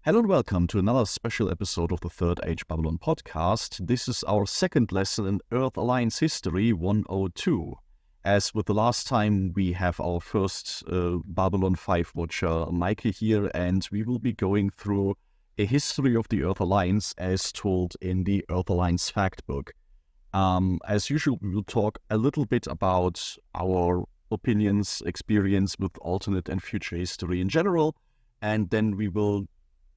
Hello and welcome to another special episode of the Third Age Babylon podcast. This is our second lesson in Earth Alliance History 102. As with the last time, we have our first Babylon 5 watcher, Mikey, here, and we will be going through a history of the Earth Alliance as told in the Earth Alliance Factbook. As usual, we will talk a little bit about our opinions, experience with alternate and future history in general, and then we will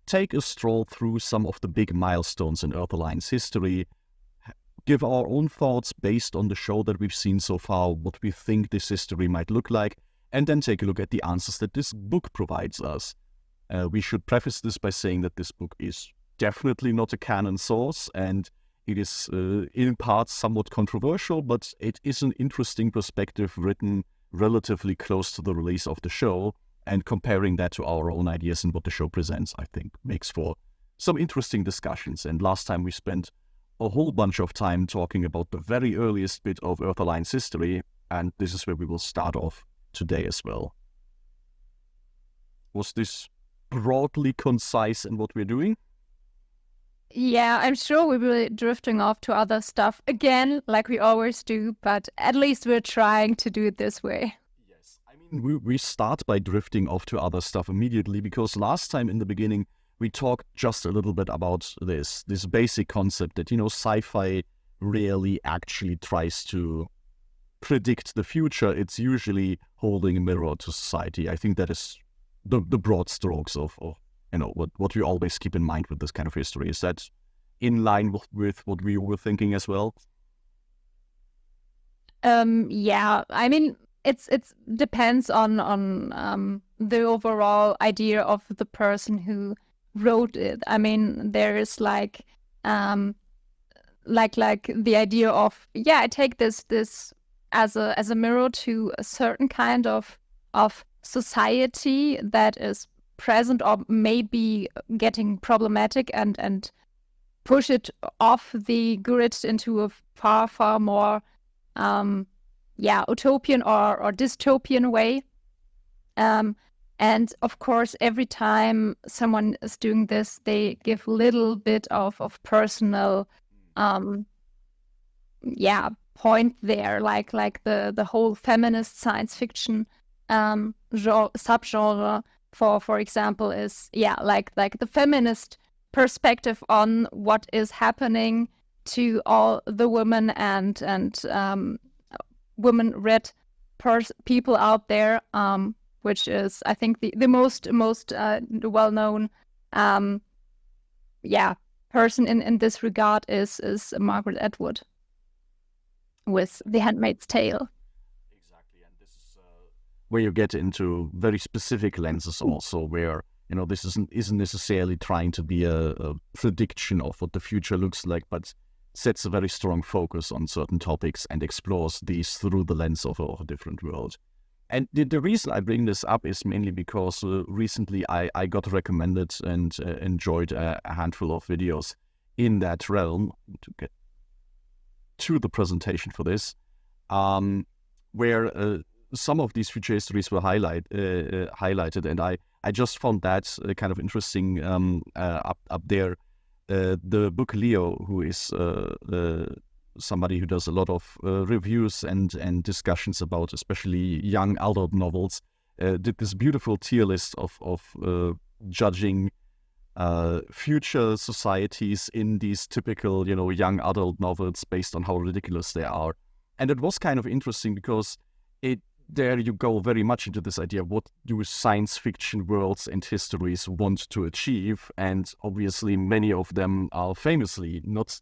take a stroll through some of the big milestones in Earth Alliance history, give our own thoughts based on the show that we've seen so far, what we think this history might look like, and then take a look at the answers that this book provides us. We should preface this by saying that this book is definitely not a canon source, and it is in parts somewhat controversial, but it is an interesting perspective written relatively close to the release of the show. And comparing that to our own ideas and what the show presents, I think, makes for some interesting discussions. And last time we spent a whole bunch of time talking about the very earliest bit of Earth Alliance history, and this is where we will start off today as well. Was this broadly concise in what we're doing? Yeah, I'm sure we will be drifting off to other stuff again, like we always do, but at least we're trying to do it this way. We start by drifting off to other stuff immediately because last time in the beginning we talked just a little bit about this basic concept that, sci-fi rarely actually tries to predict the future. It's usually holding a mirror to society. I think that is the broad strokes of what we always keep in mind with this kind of history. Is that in line with what we were thinking as well? Yeah, I mean, It's depends on the overall idea of the person who wrote it. I mean, there is like the idea of I take this as a mirror to a certain kind of society that is present or maybe getting problematic and push it off the grid into a far more utopian or dystopian way. And of course, every time someone is doing this, they give a little bit of personal point there, like the whole feminist science fiction subgenre, for example, is like the feminist perspective on what is happening to all the women and women-read people out there, which is, I think, the most well-known person in this regard is Margaret Atwood with The Handmaid's Tale. Exactly, and this is where you get into very specific lenses also, where this isn't necessarily trying to be a prediction of what the future looks like, but sets a very strong focus on certain topics and explores these through the lens of a different world. And the reason I bring this up is mainly because recently I got recommended and enjoyed a handful of videos in that realm, to get to the presentation for this, where some of these future histories were highlighted, and I just found that kind of interesting up there. The book Leo, who is somebody who does a lot of reviews and discussions about especially young adult novels, did this beautiful tier list of judging future societies in these typical, young adult novels based on how ridiculous they are. And it was kind of interesting because there you go very much into this idea, what do science fiction worlds and histories want to achieve? And obviously many of them are famously not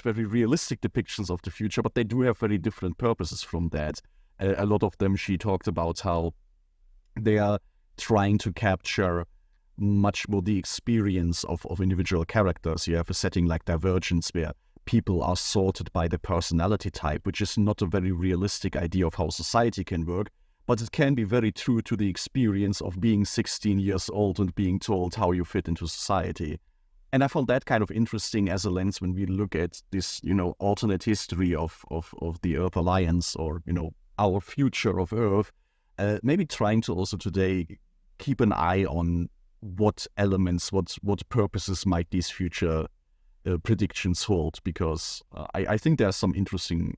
very realistic depictions of the future, but they do have very different purposes from that. A lot of them, she talked about how they are trying to capture much more the experience of individual characters. You have a setting like Divergence where people are sorted by their personality type, which is not a very realistic idea of how society can work, but it can be very true to the experience of being 16 years old and being told how you fit into society. And I found that kind of interesting as a lens when we look at this, alternate history of the Earth Alliance, or, our future of Earth, maybe trying to also today keep an eye on what elements, what purposes might these future predictions hold, because I think there are some interesting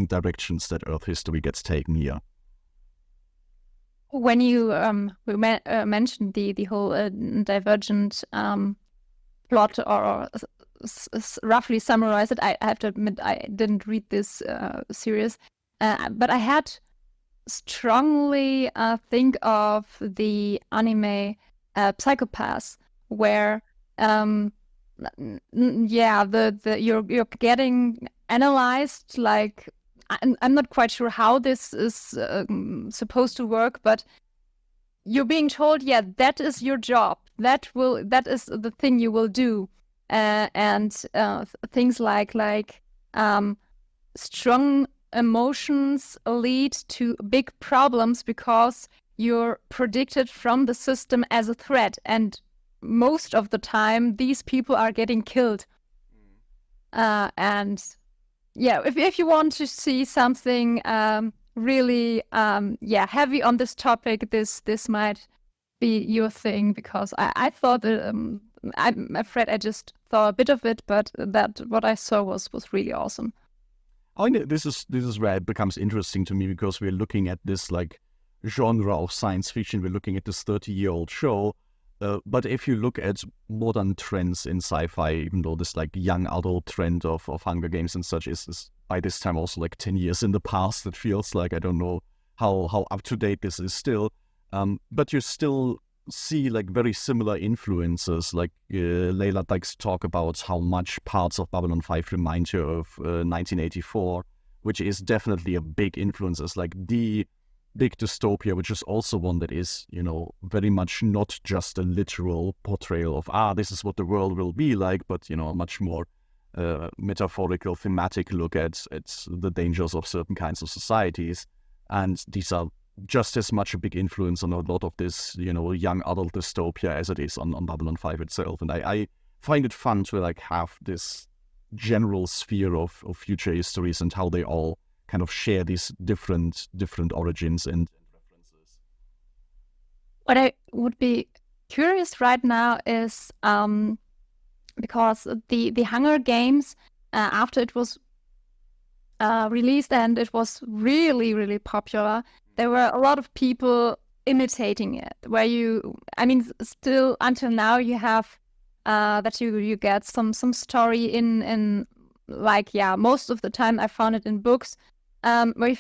directions that Earth history gets taken here. When you mentioned the whole divergent plot, or roughly summarize it, I have to admit I didn't read this series, but I had strongly think of the anime Psychopaths, where you're getting analyzed. Like, I'm not quite sure how this is supposed to work, but you're being told, yeah, that is your job. That is the thing you will do, and things like strong emotions lead to big problems because you're predicted from the system as a threat, and most of the time these people are getting killed. And yeah, if you want to see something really heavy on this topic, this might be your thing, because I thought I'm afraid I just saw a bit of it, but that what I saw was really awesome. I know this is where it becomes interesting to me, because we're looking at this like genre of science fiction. We're looking at this 30-year-old show, but if you look at modern trends in sci-fi, even though this like young adult trend of Hunger Games and such is by this time also like 10 years in the past, it feels like. I don't know how up to date this is still, but you still see like very similar influences. Like Layla likes to talk about how much parts of Babylon 5 remind her of 1984, which is definitely a big influence. It's like the big dystopia, which is also one that is, very much not just a literal portrayal of, this is what the world will be like, but, a much more metaphorical, thematic look at the dangers of certain kinds of societies. And these are just as much a big influence on a lot of this, young adult dystopia as it is on Babylon 5 itself. And I find it fun to like have this general sphere of future histories and how they all kind of share these different origins and references. What I would be curious right now is because the Hunger Games, after it was released and it was really, really popular, there were a lot of people imitating it. Still until now you have that you get some story in like, most of the time I found it in books, where you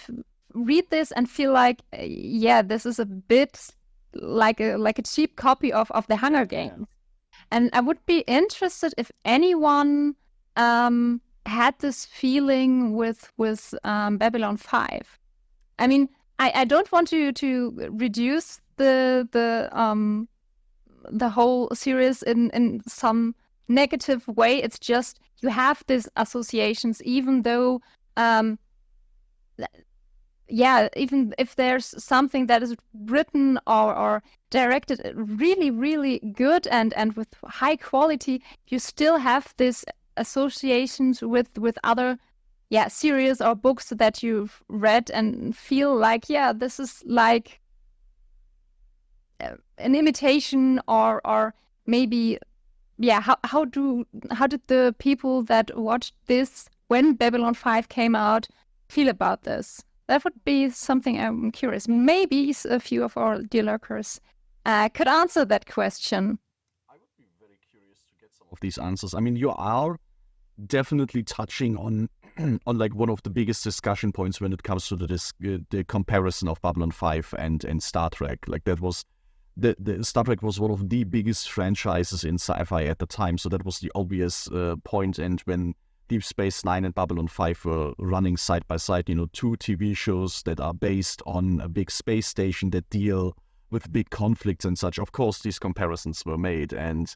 read this and feel like, this is a bit like a cheap copy of the Hunger Games. Yeah. And I would be interested if anyone had this feeling with Babylon 5. I don't want to reduce the whole series in some negative way. It's just you have these associations, even though even if there's something that is written or directed really, really good and with high quality, you still have this associations with other series or books that you've read and feel like, this is like an imitation, or maybe how did the people that watched this when Babylon 5 came out feel about this? That would be something I'm curious. Maybe a few of our dear lurkers could answer that question. I would be very curious to get some of these answers. You are definitely touching on like one of the biggest discussion points when it comes to the comparison of Babylon 5 and Star Trek. Like, that was the Star Trek was one of the biggest franchises in sci-fi at the time, so that was the obvious point. And when Deep Space Nine and Babylon 5 were running side by side, two TV shows that are based on a big space station that deal with big conflicts and such. Of course, these comparisons were made, and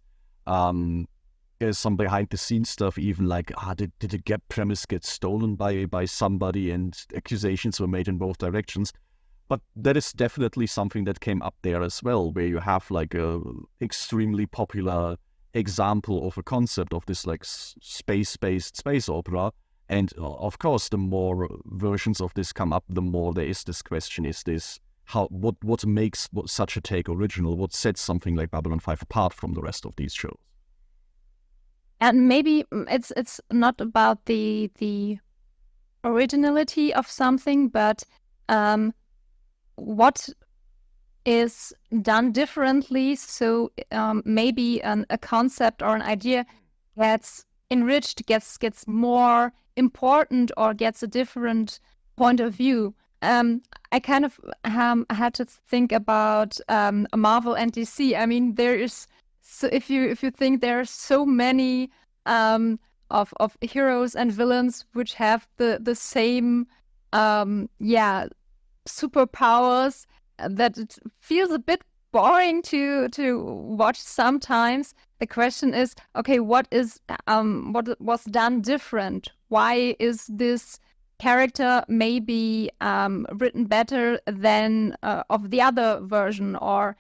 there's some behind the scenes stuff, even like, did the premise get stolen by somebody, and accusations were made in both directions. But that is definitely something that came up there as well, where you have like a extremely popular example of a concept of this like space-based space opera. And of course, the more versions of this come up, the more there is this question: is this what makes such a take original? What sets something like Babylon 5 apart from the rest of these shows? And maybe it's not about the originality of something, but what is done differently. So maybe a concept or an idea gets enriched, gets more important, or gets a different point of view. I kind of had to think about Marvel and DC. I mean, there is, so if you think there are so many of heroes and villains which have the same superpowers, that it feels a bit boring to watch sometimes. The question is, okay, what was done different? Why is this character maybe written better than of the other version, or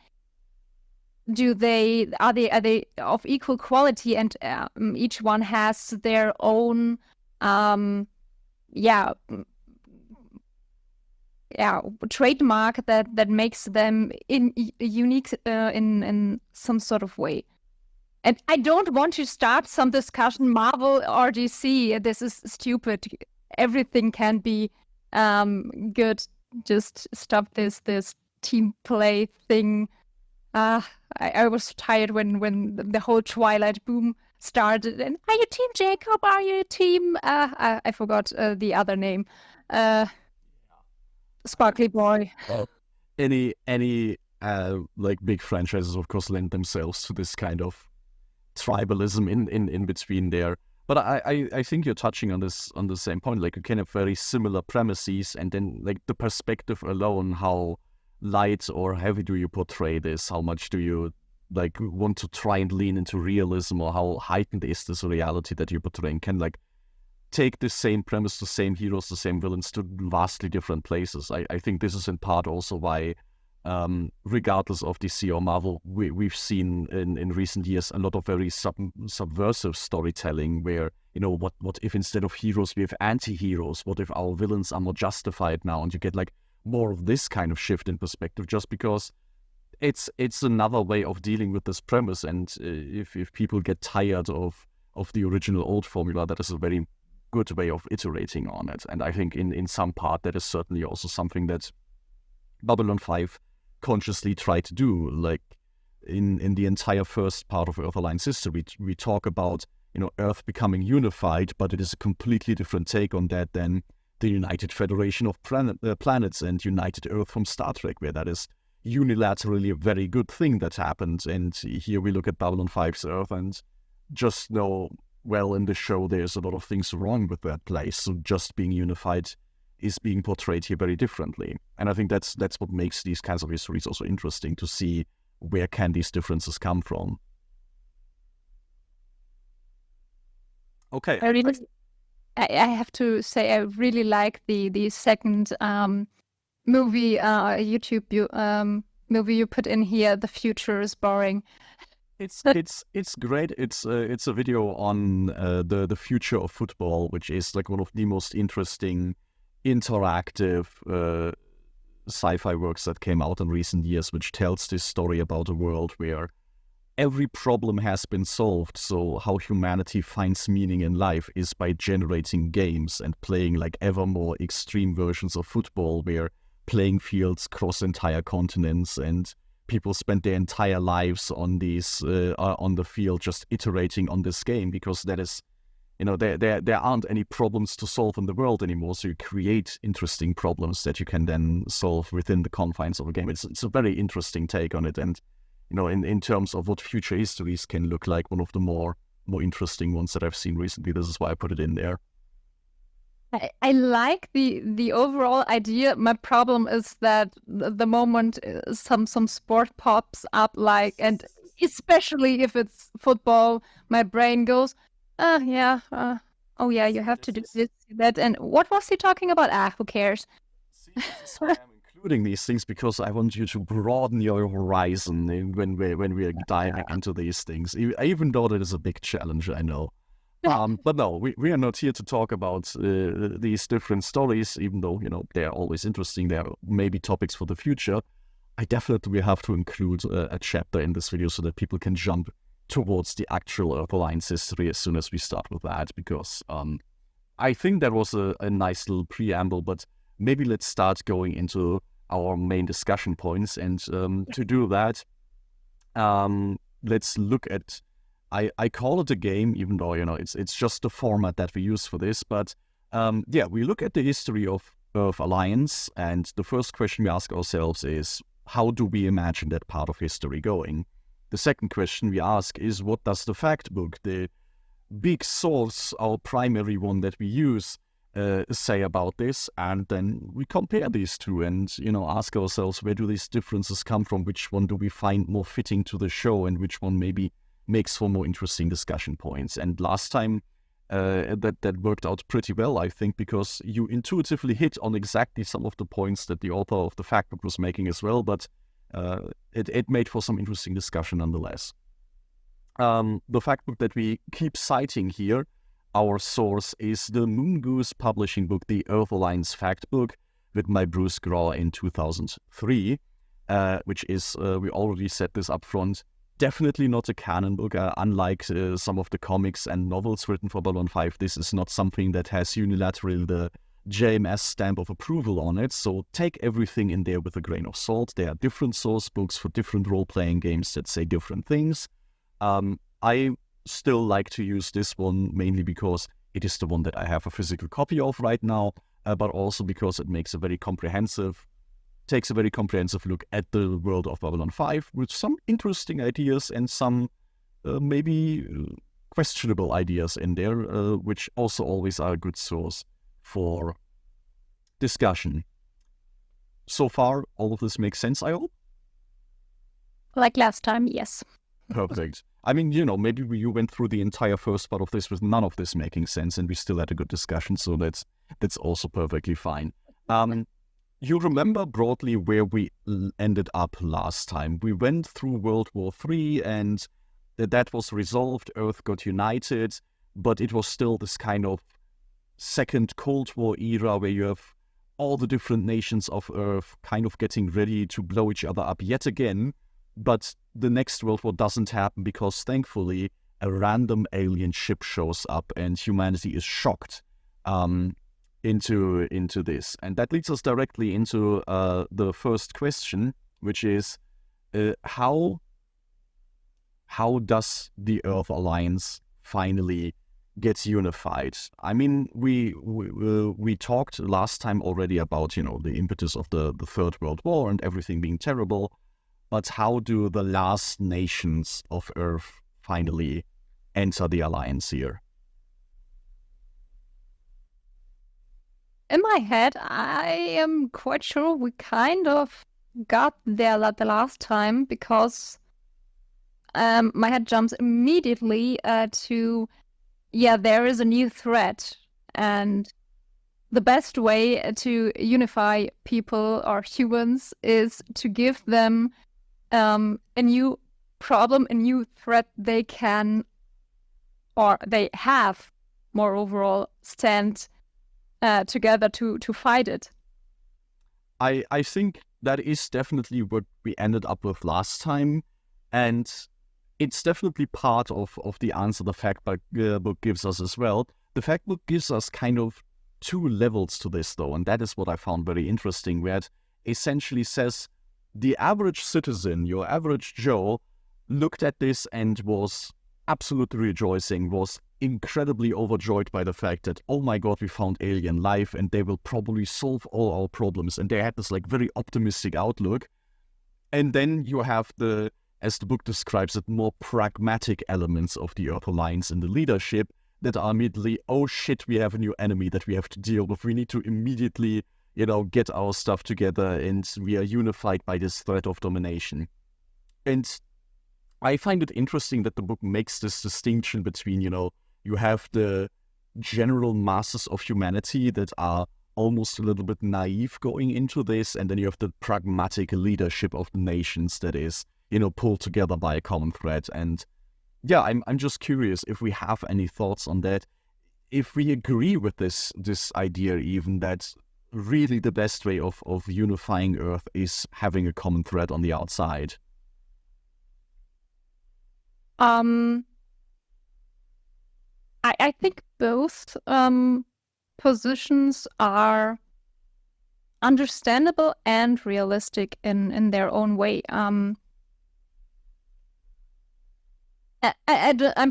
are they of equal quality, and each one has their own trademark that makes them unique in some sort of way. And I don't want to start some discussion, Marvel or DC. This is stupid. Everything can be good. Just stop this team play thing. I was tired when the whole Twilight boom started. And are you Team Jacob? Are you Team? I forgot the other name. Sparkly Boy. Any like big franchises, of course, lend themselves to this kind of tribalism in between there. But I think you're touching on the same point. Like, you can have very similar premises, and then like the perspective alone, how light or heavy do you portray this? How much do you like want to try and lean into realism, or how heightened is this reality that you're portraying? Can like take the same premise, the same heroes, the same villains to vastly different places. I think this is in part also why, regardless of DC or Marvel, we've seen in recent years a lot of very subversive storytelling where, you know, what if instead of heroes we have anti-heroes? What if our villains are more justified now? And you get like more of this kind of shift in perspective, just because it's another way of dealing with this premise. And if people get tired of the original old formula, that is a very good way of iterating on it. And I think in some part that is certainly also something that Babylon 5 consciously tried to do. Like in the entire first part of Earth Alliance history, we talk about, you know, Earth becoming unified, but it is a completely different take on that than the United Federation of Planets and United Earth from Star Trek, where that is unilaterally a very good thing that happened. And here we look at Babylon 5's Earth and just know, well, in the show there's a lot of things wrong with that place. So just being unified is being portrayed here very differently. And I think that's what makes these kinds of histories also interesting, to see where can these differences come from. Okay. I have to say, I really like the second movie, YouTube movie you put in here. The future is boring. It's great. It's a video on the future of football, which is like one of the most interesting interactive sci-fi works that came out in recent years, which tells this story about a world where every problem has been solved. So how humanity finds meaning in life is by generating games and playing like ever more extreme versions of football, where playing fields cross entire continents and people spend their entire lives on these on the field just iterating on this game, because that is, you know, there aren't any problems to solve in the world anymore. So you create interesting problems that you can then solve within the confines of a game. It's a very interesting take on it. And, you know, in terms of what future histories can look like, one of the more interesting ones that I've seen recently. This is why I put it in there. I like the overall idea. My problem is that the moment some sport pops up, like, and especially if it's football, my brain goes, oh yeah, you have to do this, that, and what was he talking about? Who cares? See, this is why I'm including these things, because I want you to broaden your horizon when we're diving into these things, even though that is a big challenge, I know. But no, we are not here to talk about these different stories, even though, they're always interesting. There are maybe topics for the future. I definitely have to include a chapter in this video so that people can jump towards the actual Earth Alliance history as soon as we start with that, because I think that was a nice little preamble, but maybe let's start going into our main discussion points. And to do that, let's look at, I call it a game, even though, it's just the format that we use for this. But we look at the history of Earth Alliance, and the first question we ask ourselves is, how do we imagine that part of history going? The second question we ask is, what does the fact book, the big source, our primary one that we use, say about this? And then we compare these two and, ask ourselves, where do these differences come from? Which one do we find more fitting to the show, and which one maybe makes for more interesting discussion points? And last time, that worked out pretty well, I think, because you intuitively hit on exactly some of the points that the author of the fact book was making as well, but it made for some interesting discussion nonetheless. The fact book that we keep citing here, our source, is the Moongoose publishing book, the Earth Alliance Fact Book, written by Bruce Graw in 2003, which is, we already said this up front, definitely not a canon book. Unlike some of the comics and novels written for Babylon 5, this is not something that has unilaterally the JMS stamp of approval on it, so take everything in there with a grain of salt. There are different source books for different role-playing games that say different things. I still like to use this one mainly because it is the one that I have a physical copy of right now, but also because it takes a very comprehensive look at the world of Babylon 5 with some interesting ideas and some maybe questionable ideas in there, which also always are a good source for discussion. So far, all of this makes sense, I hope? Like last time, yes. Perfect. I mean, maybe you went through the entire first part of this with none of this making sense, and we still had a good discussion, so that's also perfectly fine. You remember broadly where we ended up last time. We went through World War III, and that was resolved. Earth got united, but it was still this kind of second Cold War era where you have all the different nations of Earth kind of getting ready to blow each other up yet again. But the next World War doesn't happen because, thankfully, a random alien ship shows up and humanity is shocked into this. And that leads us directly into the first question, which is, how does the Earth Alliance finally get unified? I mean, we talked last time already about, the impetus of the Third World War and everything being terrible. But how do the last nations of Earth finally enter the Alliance here? In my head, I am quite sure we kind of got there the last time, because my head jumps immediately to, there is a new threat, and the best way to unify people or humans is to give them a new problem, a new threat they can, or they have, more overall, stand together to fight it. I think that is definitely what we ended up with last time, and it's definitely part of the answer the fact book gives us as well. The fact book gives us kind of two levels to this, though, and that is what I found very interesting, where it essentially says the average citizen, your average Joe, looked at this and was absolutely rejoicing, was incredibly overjoyed by the fact that, oh my god, we found alien life and they will probably solve all our problems, and they had this very optimistic outlook. And then you have the, as the book describes it, more pragmatic elements of the Earth Alliance in the leadership that are immediately, oh shit, we have a new enemy that we have to deal with. We need to immediately, get our stuff together, and we are unified by this threat of domination. And I find it interesting that the book makes this distinction between, you have the general masses of humanity that are almost a little bit naive going into this, and then you have the pragmatic leadership of the nations that is, pulled together by a common threat. And yeah, I'm just curious if we have any thoughts on that. If we agree with this idea, even that really the best way of unifying Earth is having a common thread on the outside. I think both positions are understandable and realistic in their own way. I'm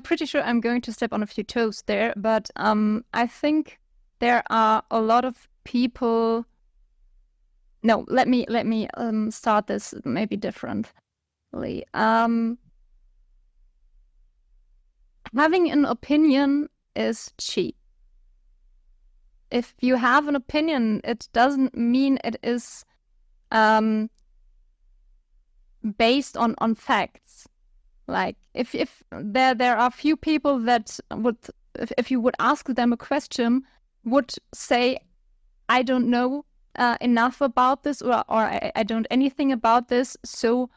pretty sure I'm going to step on a few toes there, but I think there are a lot of people. No, let me start this maybe differently. Having an opinion is cheap. If you have an opinion, it doesn't mean it is based on facts. Like if there are few people that would, if you would ask them a question, would say, I don't know enough about this, or I don't anything about this, so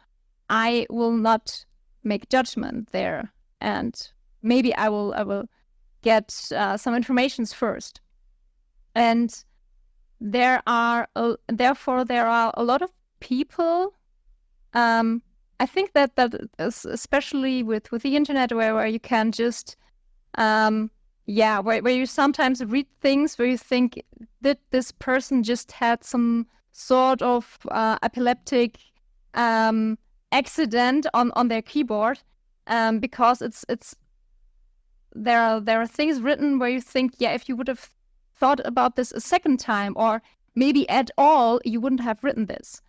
I will not make judgment there, and maybe I will get some informations first. And therefore there are a lot of people. I think that is especially with the internet, where you can just where you sometimes read things where you think that this person just had some sort of epileptic accident on their keyboard, because there are things written where you think, yeah, if you would have thought about this a second time, or maybe at all, you wouldn't have written this.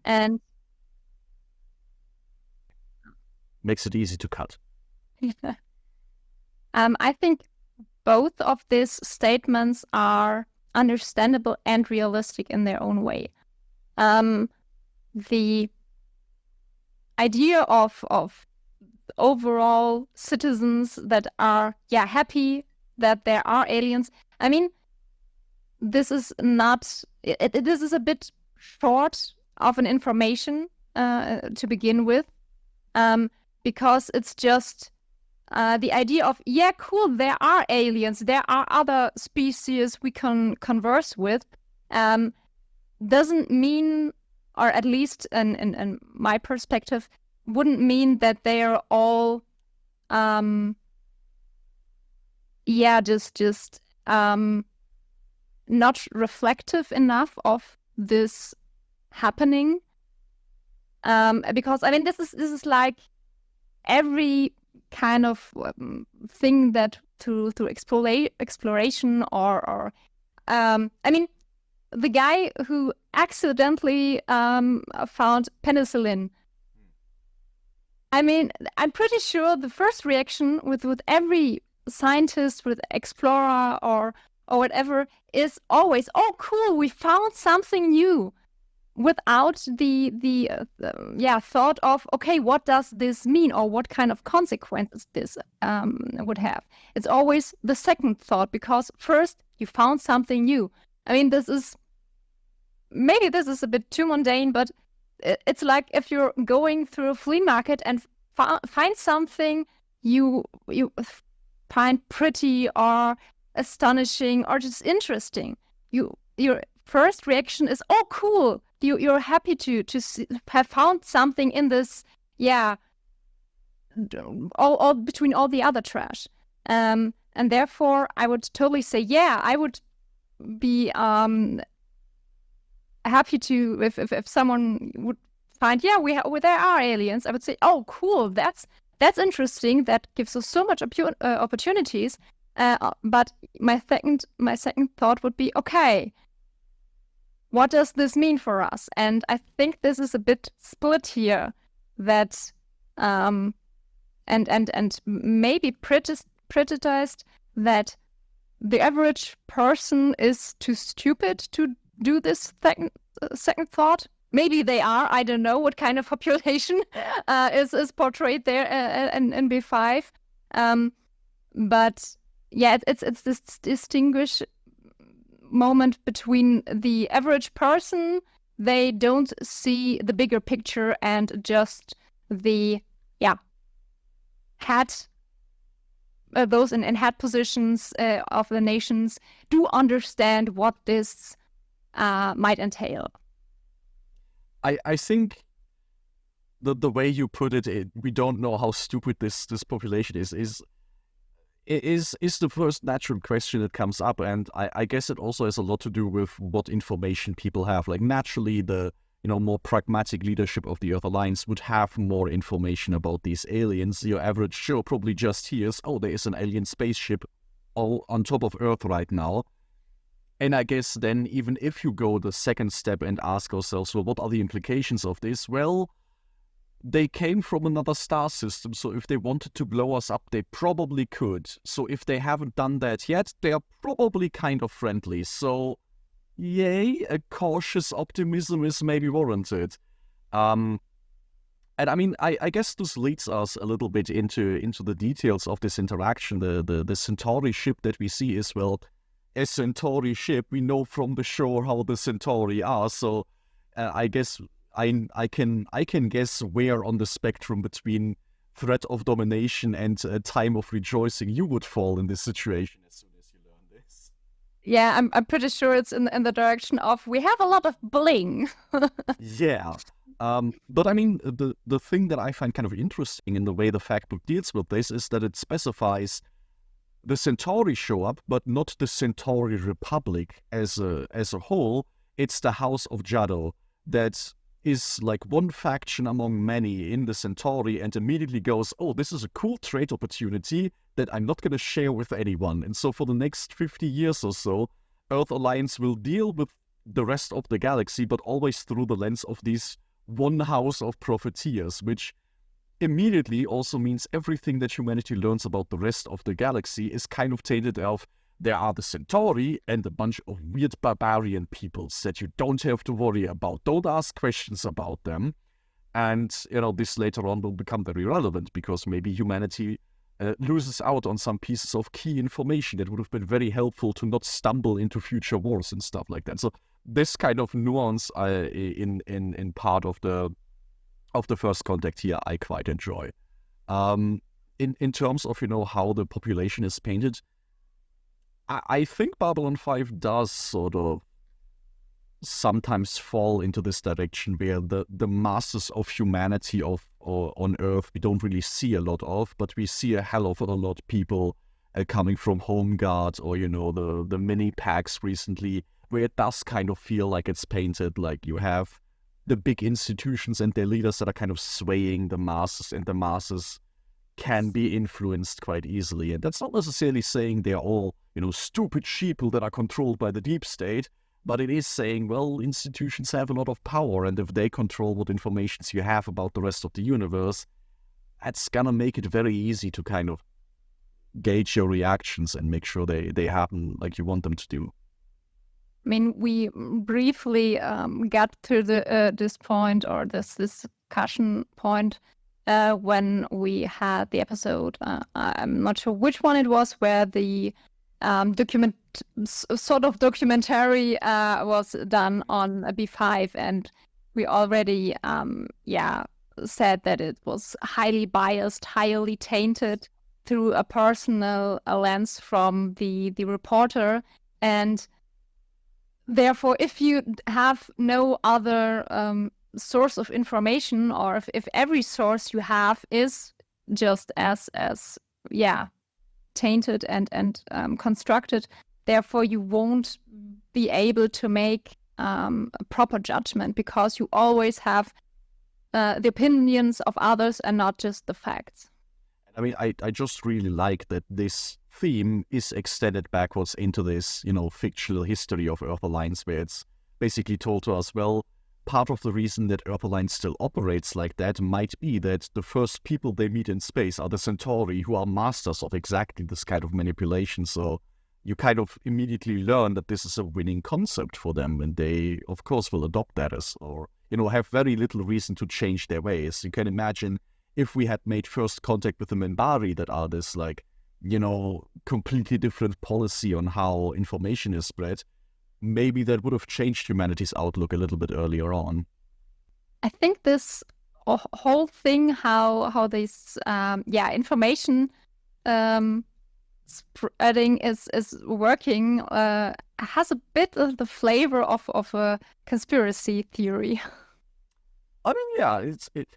And makes it easy to cut. I think both of these statements are understandable and realistic in their own way. The idea of overall citizens that are happy that there are aliens, I mean, this is not, this is a bit short of an information to begin with, because it's just the idea of, yeah, cool, there are aliens, there are other species we can converse with, doesn't mean, or at least in my perspective, wouldn't mean that they are all just not reflective enough of this happening, because I mean this is like every kind of thing that through exploration or I mean, the guy who accidentally found penicillin, I mean, I'm pretty sure the first reaction with every scientist, with explorer or whatever, is always, oh cool, we found something new, without the thought of, okay, what does this mean, or what kind of consequences this would have. It's always the second thought, because first you found something new. I mean, maybe this is a bit too mundane, but it's like if you're going through a flea market and find something you find pretty or astonishing or just interesting, your first reaction is, oh cool, you're happy to have found something in this, all between all the other trash, and therefore I would totally say, I would be happy to, if someone would find, there are aliens, I would say, oh cool, that's interesting, that gives us so much opportunities, but my second thought would be, okay, what does this mean for us? And I think this is a bit split here, that and maybe prejudiced, that the average person is too stupid to do this second thought. Maybe they are. I don't know what kind of population is portrayed there in B5. But yeah, it's this distinguish moment between the average person. They don't see the bigger picture and just the head those in head positions of the nations do understand what this might entail. I think the way you put it, we don't know how stupid this population is the first natural question that comes up, and I guess it also has a lot to do with what information people have. Like naturally, the more pragmatic leadership of the Earth Alliance would have more information about these aliens. Your average Joe probably just hears, oh, there is an alien spaceship all on top of Earth right now. And I guess then even if you go the second step and ask ourselves, well, what are the implications of this? Well, they came from another star system, so if they wanted to blow us up, they probably could. So if they haven't done that yet, they are probably kind of friendly. So yay, a cautious optimism is maybe warranted. And I mean, I guess this leads us a little bit into the details of this interaction. The Centauri ship that we see is, well, a Centauri ship. We know from the shore how the Centauri are, so I guess I can guess where on the spectrum between threat of domination and time of rejoicing you would fall in this situation as soon as you learn this. Yeah, I'm pretty sure it's in the direction of we have a lot of bling. Yeah. But I mean, the thing that I find kind of interesting in the way the fact book deals with this is that it specifies the Centauri show up, but not the Centauri Republic as a whole. It's the House of Jado that is like one faction among many in the Centauri, and immediately goes, oh, this is a cool trade opportunity that I'm not going to share with anyone. And so for the next 50 years or so, Earth Alliance will deal with the rest of the galaxy, but always through the lens of these one house of profiteers, which immediately also means everything that humanity learns about the rest of the galaxy is kind of tainted of there are the Centauri and a bunch of weird barbarian peoples that you don't have to worry about. Don't ask questions about them. And, this later on will become very relevant because maybe humanity loses out on some pieces of key information that would have been very helpful to not stumble into future wars and stuff like that. So this kind of nuance in part of the first contact here, I quite enjoy. In terms of, how the population is painted, I think Babylon 5 does sort of sometimes fall into this direction where the masses of humanity on Earth we don't really see a lot of, but we see a hell of a lot of people coming from Home Guard or, the mini packs recently, where it does kind of feel like it's painted like you have the big institutions and their leaders that are kind of swaying the masses, and the masses can be influenced quite easily. And that's not necessarily saying they're all, stupid sheeple that are controlled by the deep state, but it is saying, well, institutions have a lot of power, and if they control what informations you have about the rest of the universe, that's gonna make it very easy to kind of gauge your reactions and make sure they happen like you want them to do. I mean, we briefly got to this point, or this discussion point, when we had the episode. I'm not sure which one it was, where the documentary was done on B5, and we already said that it was highly biased, highly tainted through a personal lens from the reporter. And therefore, if you have no other source of information, or if every source you have is just as tainted and constructed, therefore you won't be able to make a proper judgment, because you always have the opinions of others and not just the facts. I mean, I just really like that this theme is extended backwards into this, fictional history of Earth Alliance, where it's basically told to us, well, part of the reason that Earth Alliance still operates like that might be that the first people they meet in space are the Centauri, who are masters of exactly this kind of manipulation. So you kind of immediately learn that this is a winning concept for them, and they, of course, will adopt that have very little reason to change their ways. You can imagine if we had made first contact with the Minbari that are this, completely different policy on how information is spread, maybe that would have changed humanity's outlook a little bit earlier on. I think this whole thing, how this information spreading is working has a bit of the flavor of a conspiracy theory. I mean, yeah,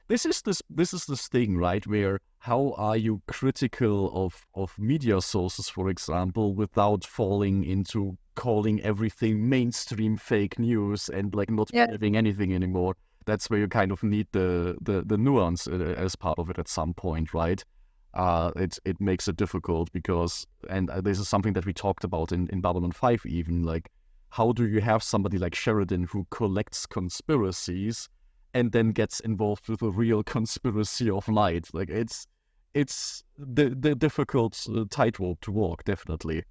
this is this thing, right? Where how are you critical of media sources, for example, without falling into calling everything mainstream fake news and like not believing anything anymore? That's where you kind of need the nuance as part of it at some point, right? It makes it difficult because, and this is something that we talked about in Babylon 5 even, like, how do you have somebody like Sheridan who collects conspiracies and then gets involved with a real conspiracy of light? Like, it's the difficult tightrope to walk, definitely.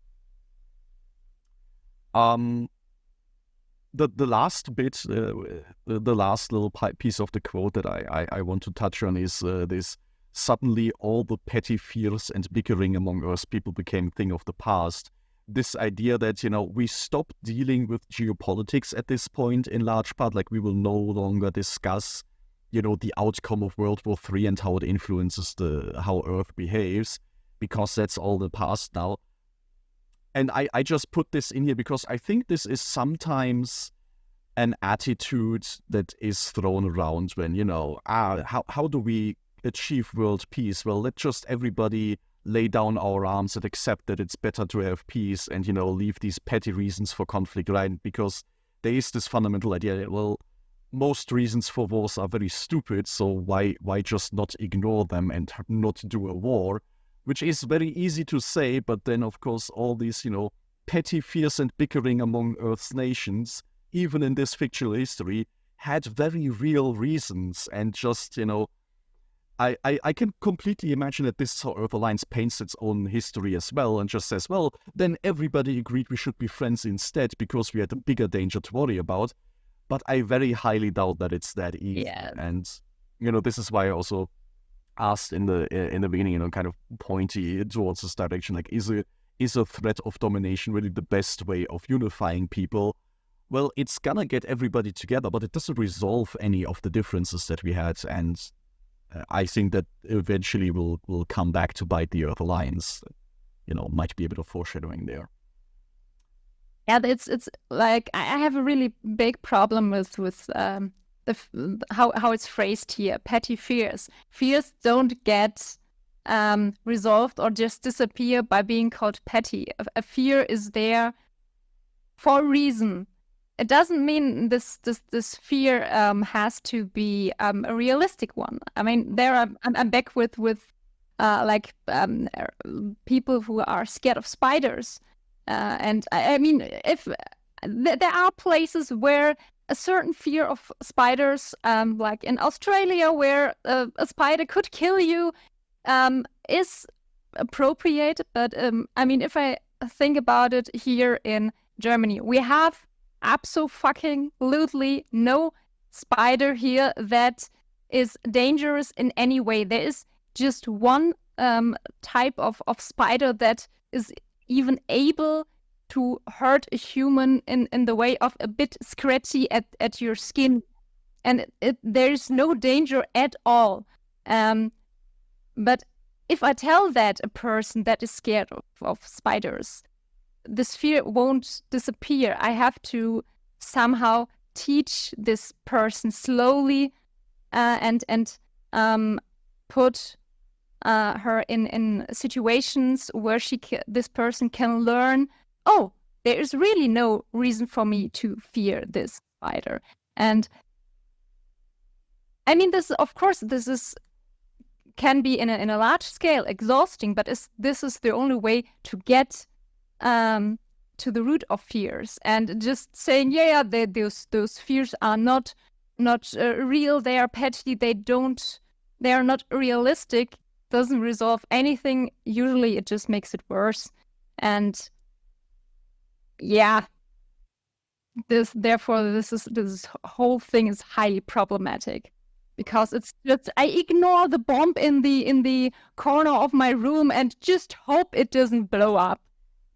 The last bit, the last little piece of the quote that I want to touch on is this: suddenly all the petty fears and bickering among us people became thing of the past. This idea that, we stop dealing with geopolitics at this point in large part, like we will no longer discuss, the outcome of World War III and how it influences how Earth behaves, because that's all the past now. And I just put this in here because I think this is sometimes an attitude that is thrown around when, how do we achieve world peace? Well, let just everybody lay down our arms and accept that it's better to have peace and, leave these petty reasons for conflict, right? Because there is this fundamental idea that, well, most reasons for wars are very stupid, so why just not ignore them and not do a war? Which is very easy to say, but then, of course, all these, petty fears and bickering among Earth's nations, even in this fictional history, had very real reasons. And just, I can completely imagine that this is how Earth Alliance paints its own history as well and just says, well, then everybody agreed we should be friends instead because we had a bigger danger to worry about. But I very highly doubt that it's that easy. Yeah. And, this is why I also asked in the beginning, kind of pointy towards this direction, like, is a threat of domination really the best way of unifying people? Well, it's gonna get everybody together, but it doesn't resolve any of the differences that we had, and I think that eventually will come back to bite the Earth Alliance. Might be a bit of foreshadowing there. Yeah, it's like I have a really big problem with how it's phrased here. Petty fears. Fears don't get resolved or just disappear by being called petty. A fear is there for a reason. It doesn't mean this fear has to be a realistic one. I mean, I'm back with people who are scared of spiders, and I mean, if there are places where a certain fear of spiders, like in Australia, where a spider could kill you, is appropriate. But I mean, if I think about it, here in Germany, we have absolutely no spider here that is dangerous in any way. There is just one type of spider that is even able to hurt a human in the way of a bit scratchy at your skin, and there's no danger at all. But if I tell that a person that is scared of spiders, this fear won't disappear. I have to somehow teach this person slowly and put her in situations where this person can learn, oh, there is really no reason for me to fear this spider. And I mean, this can be in a large scale exhausting, but this is the only way to get to the root of fears. And just saying, those fears are not real, they are petty, they are not realistic, doesn't resolve anything. Usually it just makes it worse. And yeah, this whole thing is highly problematic, because it's just, I ignore the bomb in the corner of my room and just hope it doesn't blow up.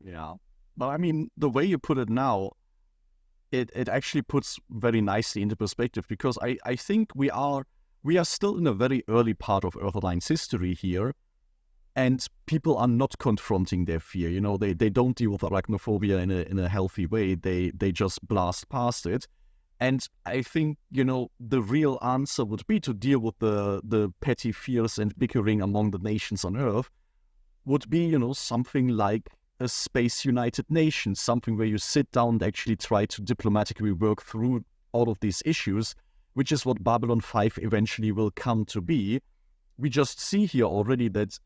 Yeah, but I mean, the way you put it now, it actually puts very nicely into perspective, because I think we are still in a very early part of Earth Alliance history here, and people are not confronting their fear. You know, they don't deal with arachnophobia in a healthy way. They just blast past it. And I think, you know, the real answer would be to deal with the petty fears and bickering among the nations on Earth would be, you know, something like a Space United Nations, something where you sit down and actually try to diplomatically work through all of these issues, which is what Babylon 5 eventually will come to be. We just see here already that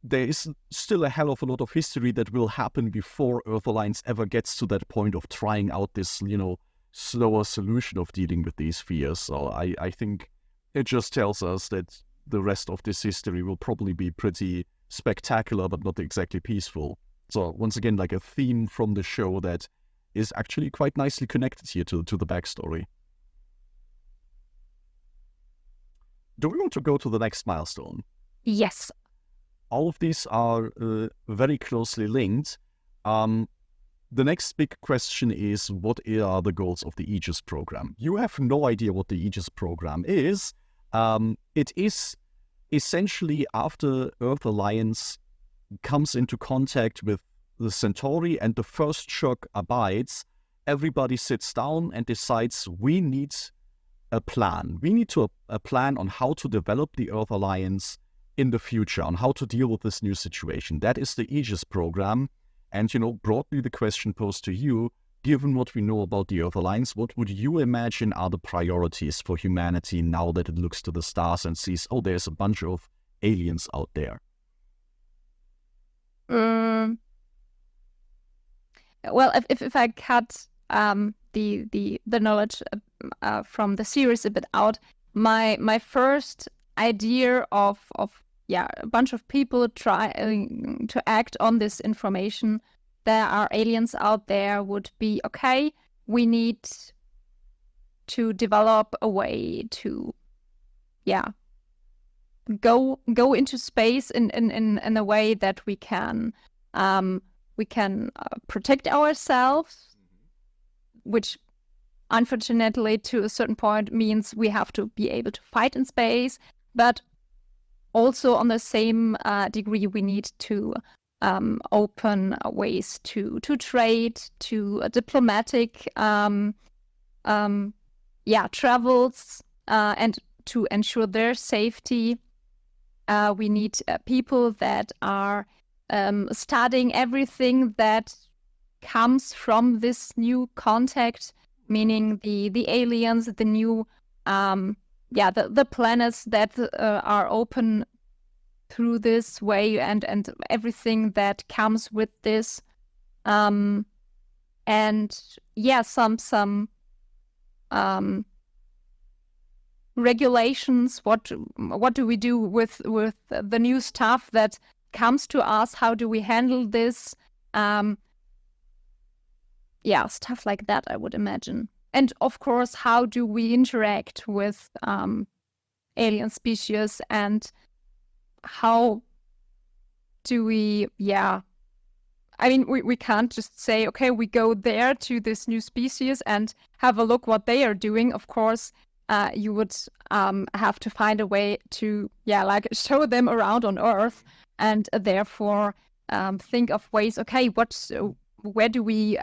there is still a hell of a lot of history that will happen before Earth Alliance ever gets to that point of trying out this, you know, slower solution of dealing with these fears. So I think it just tells us that the rest of this history will probably be pretty spectacular, but not exactly peaceful. So once again, like a theme from the show that is actually quite nicely connected here to the backstory. Do we want to go to the next milestone? Yes. All of these are very closely linked. The next big question is, what are the goals of the Aegis program? You have no idea what the Aegis program is. It is essentially after Earth Alliance comes into contact with the Centauri and the first shock abides, everybody sits down and decides we need a plan. We need a plan on how to develop the Earth Alliance in the future, on how to deal with this new situation. That is the Aegis program. And, you know, broadly the question posed to you, given what we know about the Earth Alliance, what would you imagine are the priorities for humanity now that it looks to the stars and sees, oh, there's a bunch of aliens out there? Well, if I cut the knowledge from the series a bit out, my first idea of a bunch of people trying to act on this information, there are aliens out there, would be, okay, we need to develop a way to go into space in a way that we can protect ourselves, which unfortunately to a certain point means we have to be able to fight in space, but also on the same degree we need to open ways to trade, to diplomatic travels, and to ensure their safety. We need people that are studying everything that comes from this new contact, meaning the aliens, the new the planets that are open through this way, and everything that comes with this, some regulations. What do we do with the new stuff that comes to us? How do we handle this? Stuff like that, I would imagine. And of course, how do we interact with alien species, and how do we, I mean, we can't just say, okay, we go there to this new species and have a look what they are doing. Of course, you would have to find a way to, show them around on Earth, and therefore think of ways, okay, where do we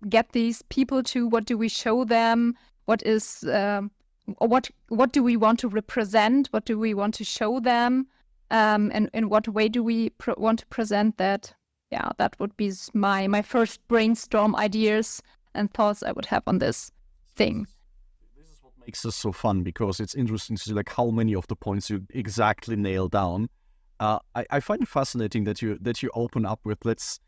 get these people to? What do we show them? What is what do we want to represent? What do we want to show them? And in what way do we want to present that? Yeah, that would be my first brainstorm ideas and thoughts I would have on this thing. This is what makes this so fun, because it's interesting to see like how many of the points you exactly nail down. I find it fascinating that you open up with let's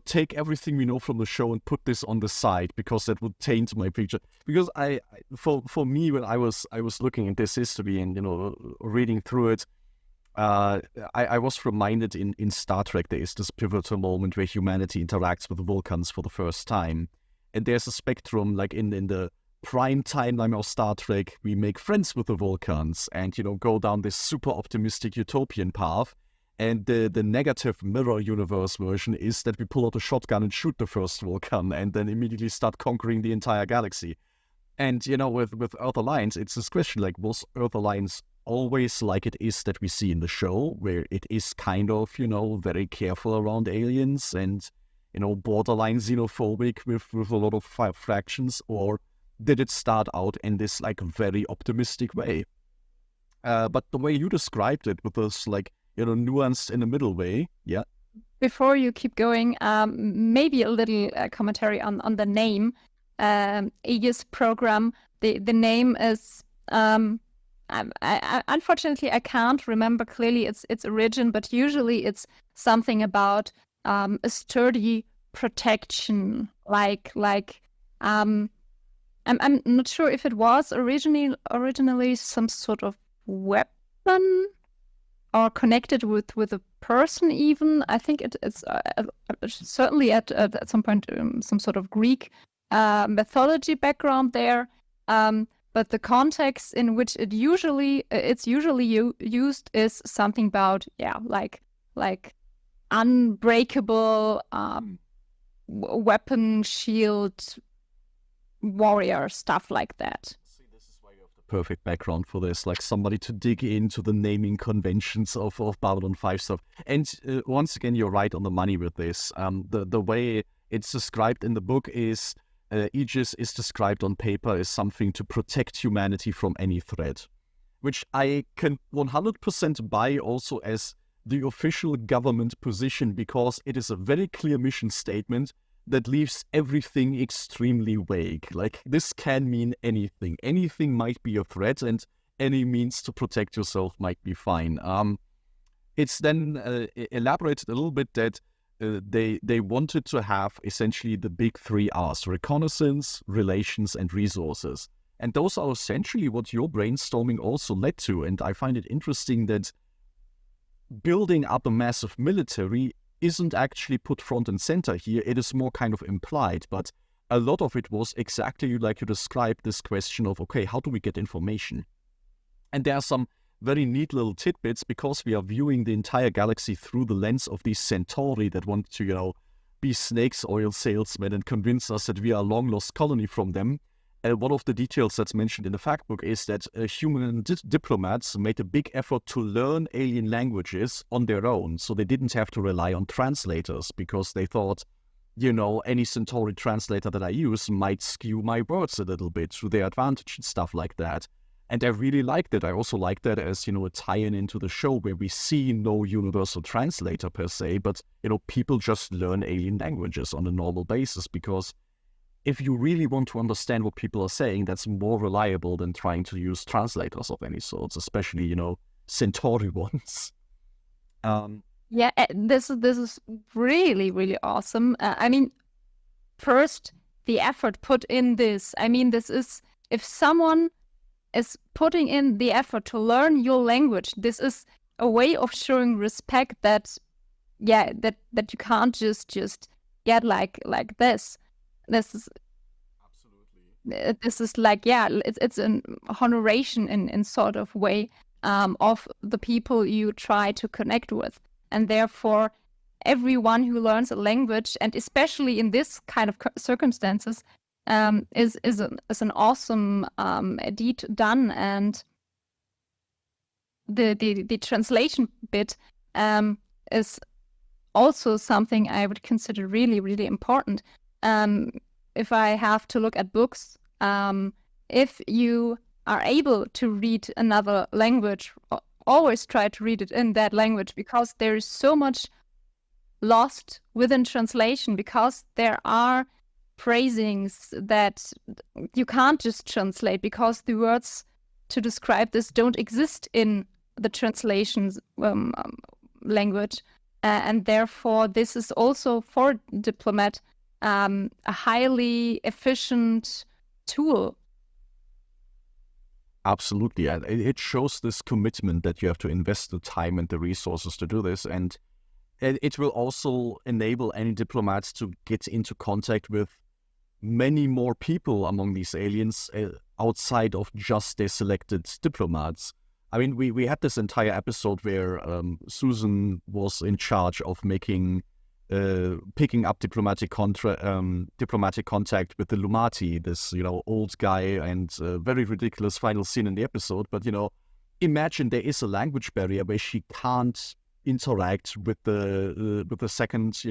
take everything we know from the show and put this on the side, because that would taint my picture. Because for me, when I was looking at this history and reading through it, I was reminded in Star Trek there is this pivotal moment where humanity interacts with the Vulcans for the first time, and there's a spectrum like in the prime timeline of Star Trek, we make friends with the Vulcans and go down this super optimistic utopian path. And the negative mirror universe version is that we pull out a shotgun and shoot the first Vulcan and then immediately start conquering the entire galaxy. And, with Earth Alliance, it's this question like, was Earth Alliance always like it is that we see in the show, where it is kind of, very careful around aliens and, borderline xenophobic with a lot of fractions, or did it start out in this like very optimistic way? But the way you described it, with this like, nuanced in the middle way, yeah. Before you keep going, maybe a little commentary on the name. Aegis program. The name is unfortunately I can't remember clearly its origin, but usually it's something about a sturdy protection, like I'm not sure if it was originally some sort of weapon or connected with a person even. I think it's certainly at some point some sort of Greek mythology background there. But the context in which it's usually used is something about like unbreakable weapon, shield, warrior, stuff like that. This is why you have the perfect background for this, like somebody to dig into the naming conventions of Babylon 5 stuff. And once again, you're right on the money with this. The way it's described in the book is Aegis is described on paper as something to protect humanity from any threat, which I can 100% buy also as the official government position, because it is a very clear mission statement that leaves everything extremely vague. Like, this can mean anything. Anything might be a threat, and any means to protect yourself might be fine. It's then elaborated a little bit that they wanted to have essentially the big 3 R's: reconnaissance, relations, and resources. And those are essentially what your brainstorming also led to. And I find it interesting that building up a massive military isn't actually put front and center here. It is more kind of implied, but a lot of it was exactly like you described, this question of, okay, how do we get information? And there are some very neat little tidbits, because we are viewing the entire galaxy through the lens of these Centauri that want to, be snakes oil salesmen and convince us that we are a long-lost colony from them. One of the details that's mentioned in the fact book is that human diplomats made a big effort to learn alien languages on their own, so they didn't have to rely on translators, because they thought, any Centauri translator that I use might skew my words a little bit to their advantage and stuff like that. And I really liked it. I also liked that as, a tie-in into the show, where we see no universal translator per se, but, people just learn alien languages on a normal basis, because if you really want to understand what people are saying, that's more reliable than trying to use translators of any sorts, especially, Centauri ones. Yeah, this is really, really awesome. I mean, first, the effort put in this. I mean, this is, if someone is putting in the effort to learn your language, this is a way of showing respect that you can't just get like this. This is absolutely. This is like, it's an honoration in sort of way of the people you try to connect with, and therefore everyone who learns a language, and especially in this kind of circumstances, is an awesome deed done. And the translation bit is also something I would consider really, really important. If I have to look at books, if you are able to read another language, always try to read it in that language, because there is so much lost within translation, because there are phrasings that you can't just translate, because the words to describe this don't exist in the translations language. And therefore, this is also for diplomat a highly efficient tool. Absolutely. And it shows this commitment that you have to invest the time and the resources to do this. And it will also enable any diplomats to get into contact with many more people among these aliens outside of just their selected diplomats. I mean, we had this entire episode where Susan was in charge of picking up diplomatic contact with the Lumati, this old guy, and very ridiculous final scene in the episode. But imagine there is a language barrier where she can't interact with the second,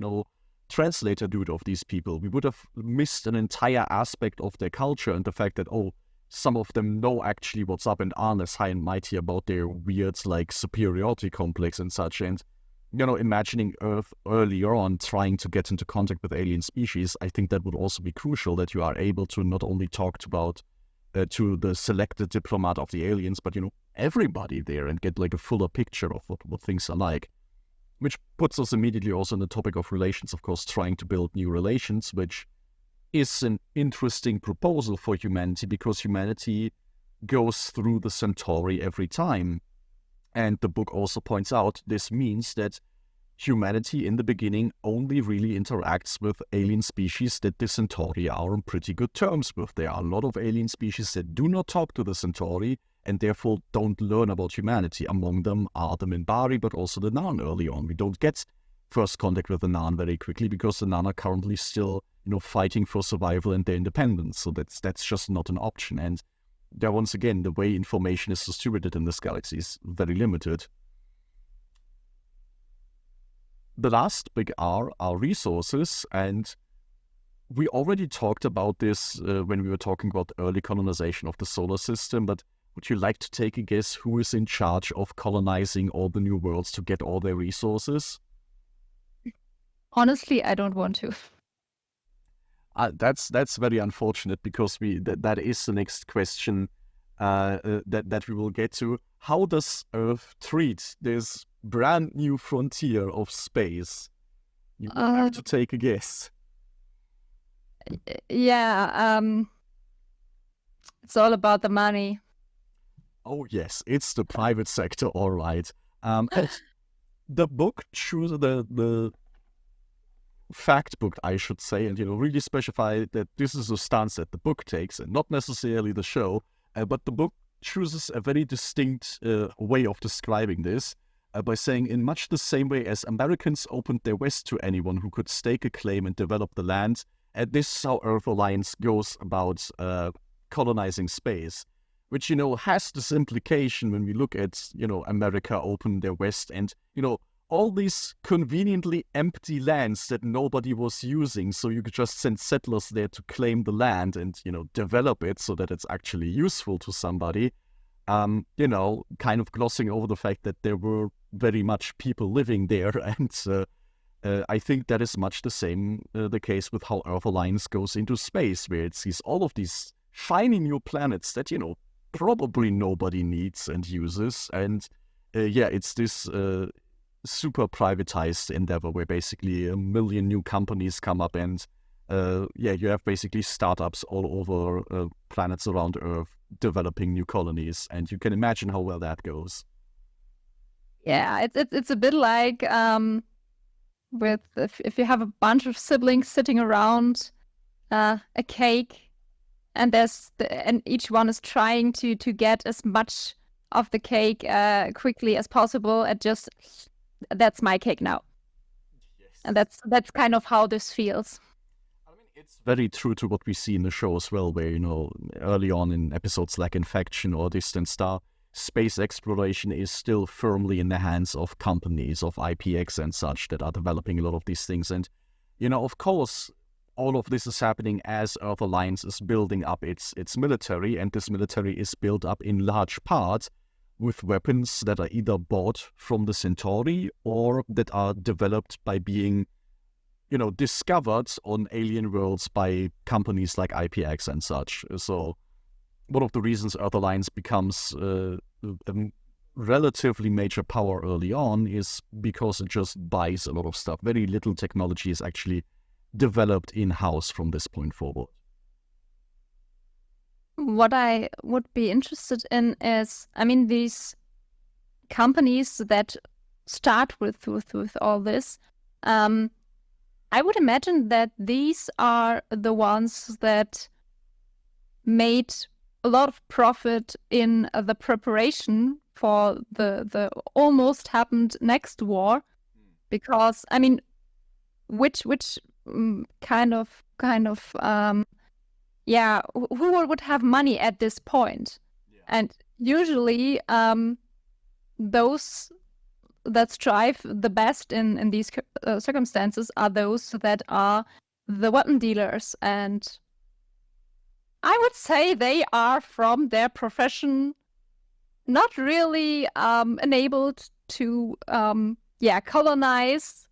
translator dude of these people. We would have missed an entire aspect of their culture and the fact that, oh, some of them know actually what's up and aren't as high and mighty about their weird, like, superiority complex and such. And, imagining Earth earlier on trying to get into contact with alien species, I think that would also be crucial, that you are able to not only talk to the selected diplomat of the aliens, but, everybody there, and get like a fuller picture of what things are like. Which puts us immediately also on the topic of relations, of course, trying to build new relations, which is an interesting proposal for humanity, because humanity goes through the Centauri every time. And the book also points out this means that humanity in the beginning only really interacts with alien species that the Centauri are on pretty good terms with. There are a lot of alien species that do not talk to the Centauri and therefore don't learn about humanity. Among them are the Minbari, but also the Narn early on. We don't get first contact with the Narn very quickly because the Narn are currently still, fighting for survival and their independence. So that's just not an option. And there, once again, the way information is distributed in this galaxy is very limited. The last big R are resources, and we already talked about this when we were talking about early colonization of the solar system, but would you like to take a guess who is in charge of colonizing all the new worlds to get all their resources? Honestly, I don't want to. That's very unfortunate, because that is the next question that we will get to. How does Earth treat this brand new frontier of space? You have to take a guess. Yeah, it's all about the money. Oh yes, it's the private sector, all right. The book chooses the fact book, I should say, and really specify that this is a stance that the book takes and not necessarily the show. But the book chooses a very distinct way of describing this by saying, in much the same way as Americans opened their West to anyone who could stake a claim and develop the land, this is how Earth Alliance goes about colonizing space, which, has this implication when we look at, America open their West and, all these conveniently empty lands that nobody was using, so you could just send settlers there to claim the land and, develop it so that it's actually useful to somebody. Kind of glossing over the fact that there were very much people living there. And I think that is much the same the case with how Earth Alliance goes into space, where it sees all of these shiny new planets that, probably nobody needs and uses. And it's this super privatized endeavor where basically a million new companies come up, and you have basically startups all over planets around Earth developing new colonies, and you can imagine how well that goes. Yeah, it's a bit like with if you have a bunch of siblings sitting around a cake, and and each one is trying to get as much of the cake quickly as possible. That's my cake now. Yes. And that's kind of how this feels. I mean, it's very true to what we see in the show as well, where, early on in episodes like Infection or Distant Star, space exploration is still firmly in the hands of companies, of IPX and such, that are developing a lot of these things. And, of course, all of this is happening as Earth Alliance is building up its military, and this military is built up in large part with weapons that are either bought from the Centauri or that are developed by being, discovered on alien worlds by companies like IPX and such. So one of the reasons Earth Alliance becomes a relatively major power early on is because it just buys a lot of stuff. Very little technology is actually developed in-house from this point forward. What I would be interested in is, these companies that start with all this, I would imagine that these are the ones that made a lot of profit in the preparation for the almost happened next war, because which kind of who would have money at this point? Yeah. And usually those that strive the best in these circumstances are those that are the weapon dealers, and I would say they are from their profession not really enabled to colonize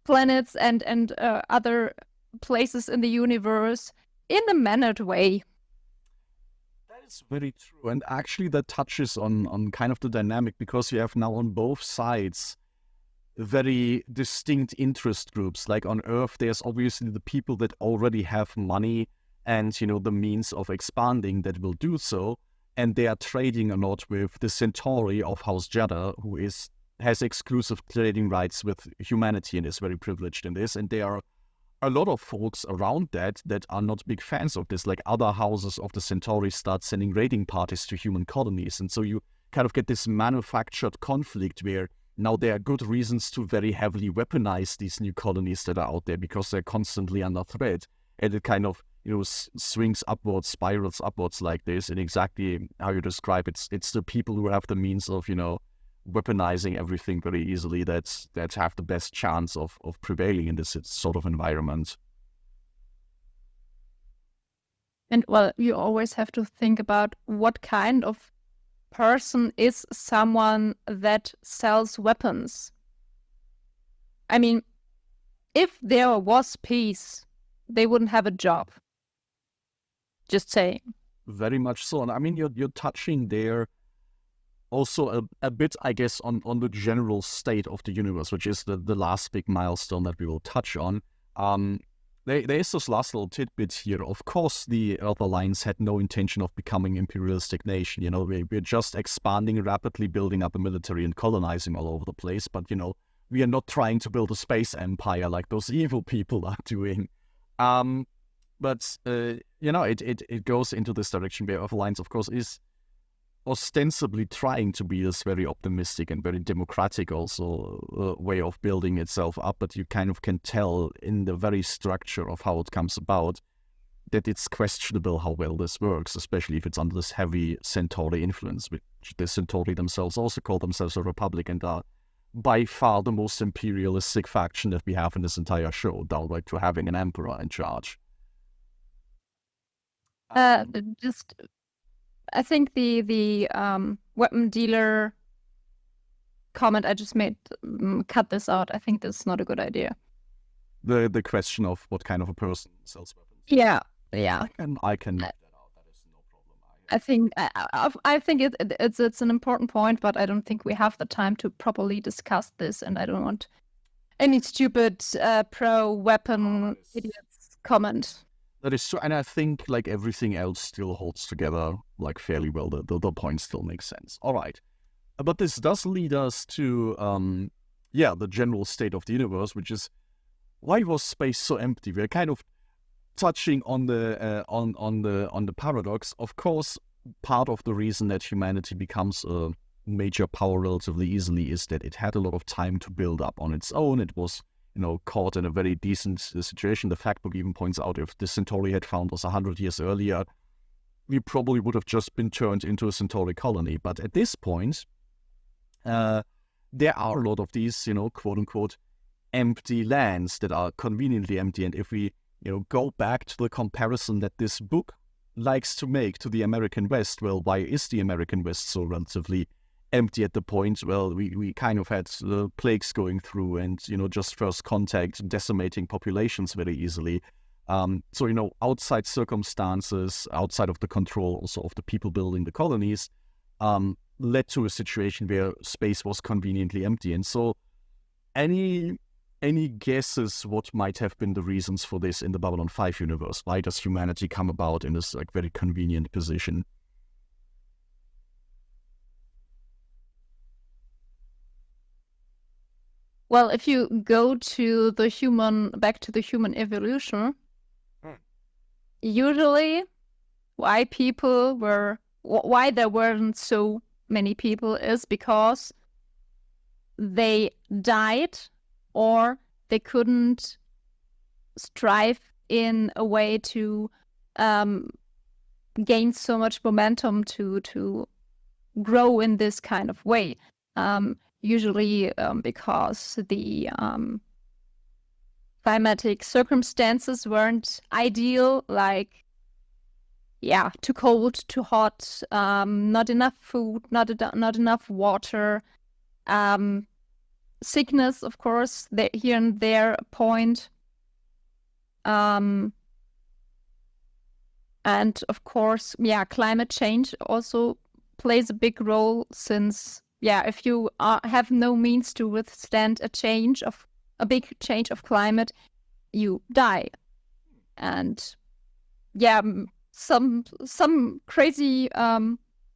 planets and other places in the universe in a mannered way. That is very true. And actually that touches on kind of the dynamic, because you have now on both sides very distinct interest groups. Like on Earth, there's obviously the people that already have money and, the means of expanding that will do so. And they are trading a lot with the Centauri of House Jeddah, who has exclusive trading rights with humanity and is very privileged in this. And there are a lot of folks around that are not big fans of this. Like other houses of the Centauri start sending raiding parties to human colonies. And so you kind of get this manufactured conflict where now there are good reasons to very heavily weaponize these new colonies that are out there because they're constantly under threat. And it kind of, swings upwards, spirals upwards like this. And exactly how you describe it, it's the people who have the means of, weaponizing everything very easily that have the best chance of prevailing in this sort of environment. And well, you always have to think about what kind of person is someone that sells weapons. I mean, if there was peace, they wouldn't have a job. Just saying. Very much so. And I mean, you're touching there also a bit, I guess, on the general state of the universe, which is the last big milestone that we will touch on. There is this last little tidbit here. Of course, the Earth Alliance had no intention of becoming imperialistic nation. We're just expanding rapidly, building up a military and colonizing all over the place. But, we are not trying to build a space empire like those evil people are doing. But it goes into this direction where Earth Alliance, of course, is ostensibly trying to be this very optimistic and very democratic also way of building itself up, but you kind of can tell in the very structure of how it comes about that it's questionable how well this works, especially if it's under this heavy Centauri influence, which the Centauri themselves also call themselves a republic and are by far the most imperialistic faction that we have in this entire show, downright to having an emperor in charge. I think the weapon dealer comment I just made, cut this out. I think this is not a good idea. The question of what kind of a person sells weapons. Yeah. I can knock that out. That is no problem. I think it's an important point, but I don't think we have the time to properly discuss this, and I don't want any stupid pro-weapon idiots comment. That is true, and I think like everything else still holds together like fairly well. The point still makes sense. All right, but this does lead us to the general state of the universe, which is why was space so empty? We're kind of touching on the paradox. Of course, part of the reason that humanity becomes a major power relatively easily is that it had a lot of time to build up on its own. It was caught in a very decent situation. The fact book even points out if the Centauri had found us 100 years earlier, we probably would have just been turned into a Centauri colony. But at this point, there are a lot of these, quote-unquote, empty lands that are conveniently empty. And if we, go back to the comparison that this book likes to make to the American West, well, why is the American West so relatively empty at the point? Well, we kind of had plagues going through and, just first contact decimating populations very easily. So, outside circumstances, outside of the control also of the people building the colonies, led to a situation where space was conveniently empty. And so any guesses what might have been the reasons for this in the Babylon 5 universe? Why does humanity come about in this very convenient position? Well, if you go to back to the human evolution, usually why there weren't so many people is because they died or they couldn't strive in a way to gained so much momentum to grow in this kind of way. Usually because the climatic circumstances weren't ideal, like too cold, too hot, not enough food, not enough water, sickness, of course, here and there a point. And of course, climate change also plays a big role, since if you have no means to withstand a big change of climate, you die. And some crazy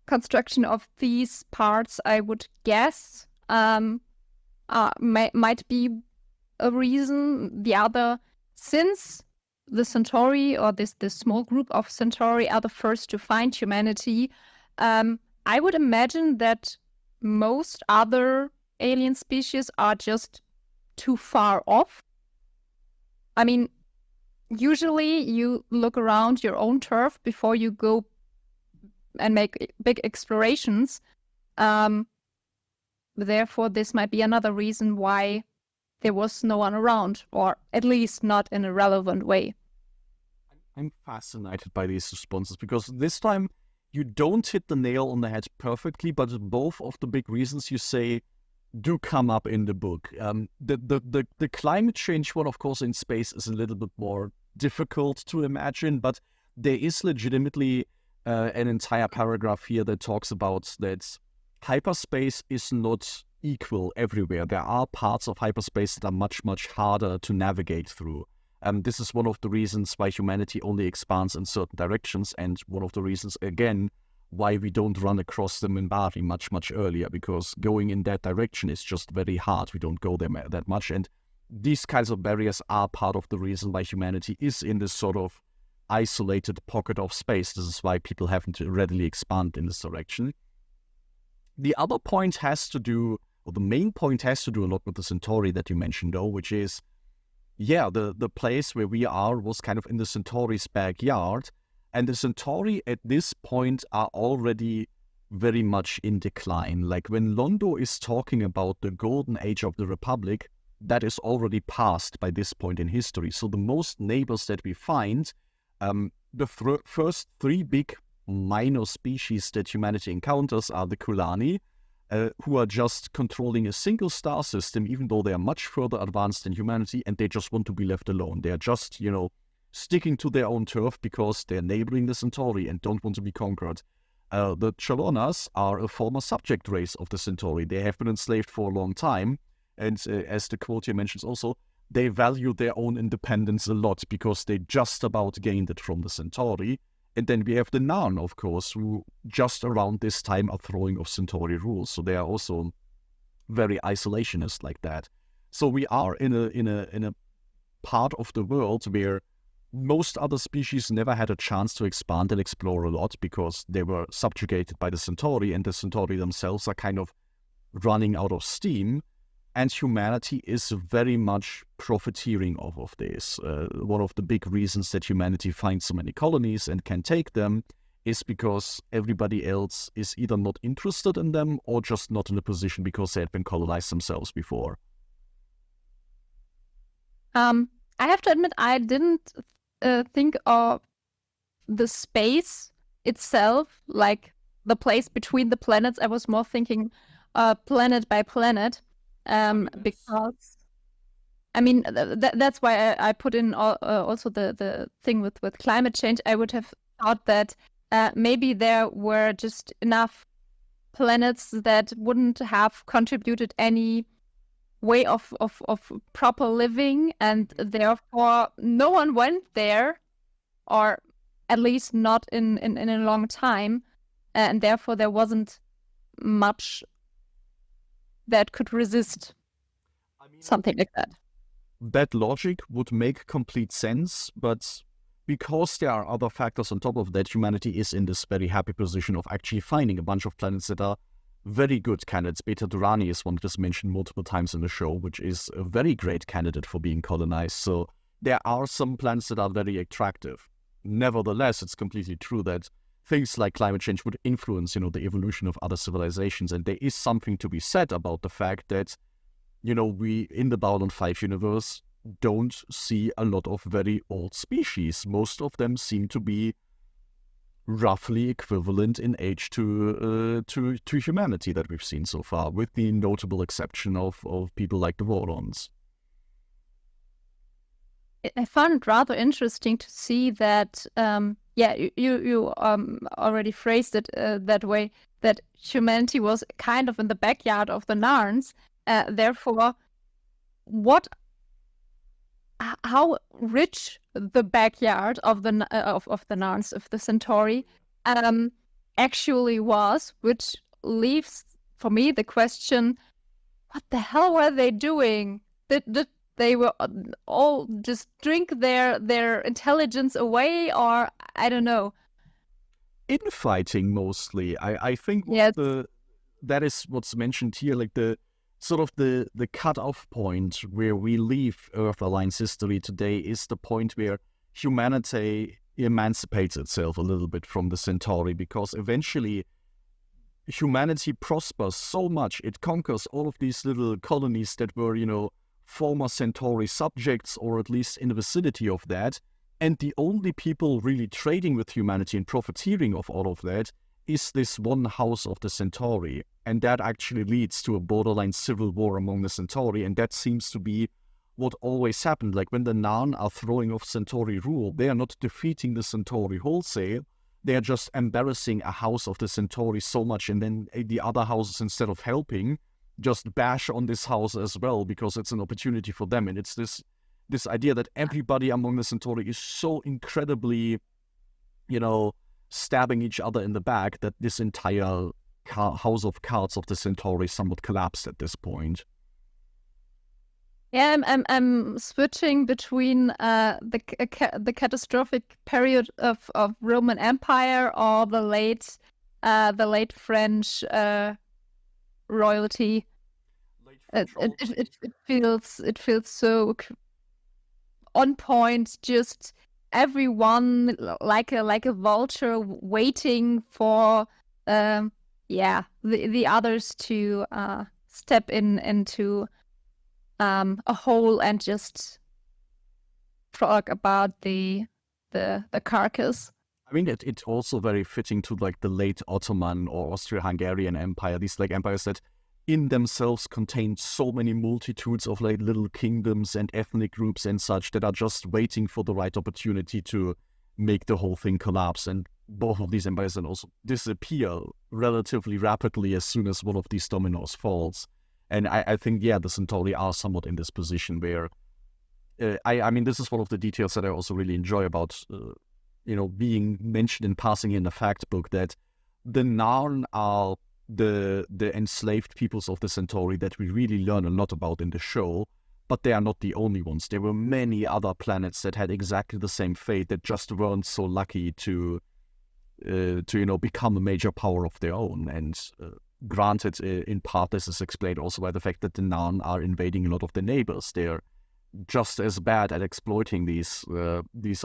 construction of these parts, I would guess, might be a reason. The other, since the Centauri, or this small group of Centauri, are the first to find humanity, I would imagine that most other alien species are just too far off. I mean, usually you look around your own turf before you go and make big explorations. Therefore, this might be another reason why there was no one around, or at least not in a relevant way. I'm fascinated by these responses, because this time you don't hit the nail on the head perfectly, but both of the big reasons you say do come up in the book. The climate change one, of course, in space is a little bit more difficult to imagine, but there is legitimately an entire paragraph here that talks about that hyperspace is not equal everywhere. There are parts of hyperspace that are much, much harder to navigate through. This is one of the reasons why humanity only expands in certain directions, and one of the reasons, again, why we don't run across the Minbari much, much earlier, because going in that direction is just very hard. We don't go there that much, and these kinds of barriers are part of the reason why humanity is in this sort of isolated pocket of space. This is why people haven't readily expand in this direction. The other point has to do, or the main point has to do a lot with the Centauri that you mentioned, though, which is, the place where we are was kind of in the Centauri's backyard, and the Centauri at this point are already very much in decline. Like when Londo is talking about the golden age of the Republic, that is already past by this point in history. So the most neighbors that we find, the first three big minor species that humanity encounters are the Kulani, who are just controlling a single star system, even though they are much further advanced than humanity, and they just want to be left alone. They're just, sticking to their own turf because they're neighboring the Centauri and don't want to be conquered. The Chalonas are a former subject race of the Centauri. They have been enslaved for a long time, and as the quote here mentions also, they value their own independence a lot because they just about gained it from the Centauri. And then we have the Narn, of course, who just around this time are throwing off Centauri rules. So they are also very isolationist like that. So we are in a part of the world where most other species never had a chance to expand and explore a lot because they were subjugated by the Centauri, and the Centauri themselves are kind of running out of steam. And humanity is very much profiteering off of this. One of the big reasons that humanity finds so many colonies and can take them is because everybody else is either not interested in them or just not in a position because they had been colonized themselves before. I have to admit, I didn't think of the space itself, like the place between the planets. I was more thinking planet by planet. Because I mean that's why I put in also the thing with climate change. I would have thought that maybe there were just enough planets that wouldn't have contributed any way of proper living, and therefore no one went there, or at least not in a long time, and therefore there wasn't much that could resist something like that. That logic would make complete sense, but because there are other factors on top of that, humanity is in this very happy position of actually finding a bunch of planets that are very good candidates. Beta Durani is one that's mentioned multiple times in the show, which is a very great candidate for being colonized. So there are some planets that are very attractive. Nevertheless, it's completely true that things like climate change would influence, the evolution of other civilizations. And there is something to be said about the fact that, we in the Babylon 5 universe don't see a lot of very old species. Most of them seem to be roughly equivalent in age to humanity that we've seen so far, with the notable exception of people like the Vorons. I found it rather interesting to see that, you already phrased it that way, that humanity was kind of in the backyard of the Narns. Therefore, how rich the backyard of the Narns, of the Centauri, actually was, which leaves for me the question: what the hell were they doing? Did they were all just drink their intelligence away, or I don't know. Infighting mostly. I think Yes. that is what's mentioned here, like the sort of the cut-off point where we leave Earth Alliance history today is the point where humanity emancipates itself a little bit from the Centauri, because eventually humanity prospers so much, it conquers all of these little colonies that were, former Centauri subjects, or at least in the vicinity of that. And the only people really trading with humanity and profiteering of all of that is this one house of the Centauri. And that actually leads to a borderline civil war among the Centauri. And that seems to be what always happened. Like when the Narn are throwing off Centauri rule, they are not defeating the Centauri wholesale. They are just embarrassing a house of the Centauri so much. And then the other houses, instead of helping, just bash on this house as well, because it's an opportunity for them. And it's this idea that everybody among the Centauri is so incredibly, stabbing each other in the back, that this entire house of cards of the Centauri somewhat collapsed at this point. Yeah, I'm switching between the catastrophic period of Roman Empire, or the late French royalty. It feels so on point. Just everyone like a vulture waiting for the others to step into a hole and just talk about the carcass. I mean, it's also very fitting to like the late Ottoman or Austro-Hungarian Empire. These like empires that in themselves contain so many multitudes of like little kingdoms and ethnic groups and such, that are just waiting for the right opportunity to make the whole thing collapse. And both of these empires then also disappear relatively rapidly as soon as one of these dominoes falls. And I think, the Centauri are somewhat in this position where, I mean, this is one of the details that I also really enjoy about, being mentioned in passing in the fact book, that the Narn are the enslaved peoples of the Centauri that we really learn a lot about in the show, but they are not the only ones. There were many other planets that had exactly the same fate, that just weren't so lucky to become a major power of their own. And granted, in part, this is explained also by the fact that the Narn are invading a lot of the neighbors. They're just as bad at exploiting these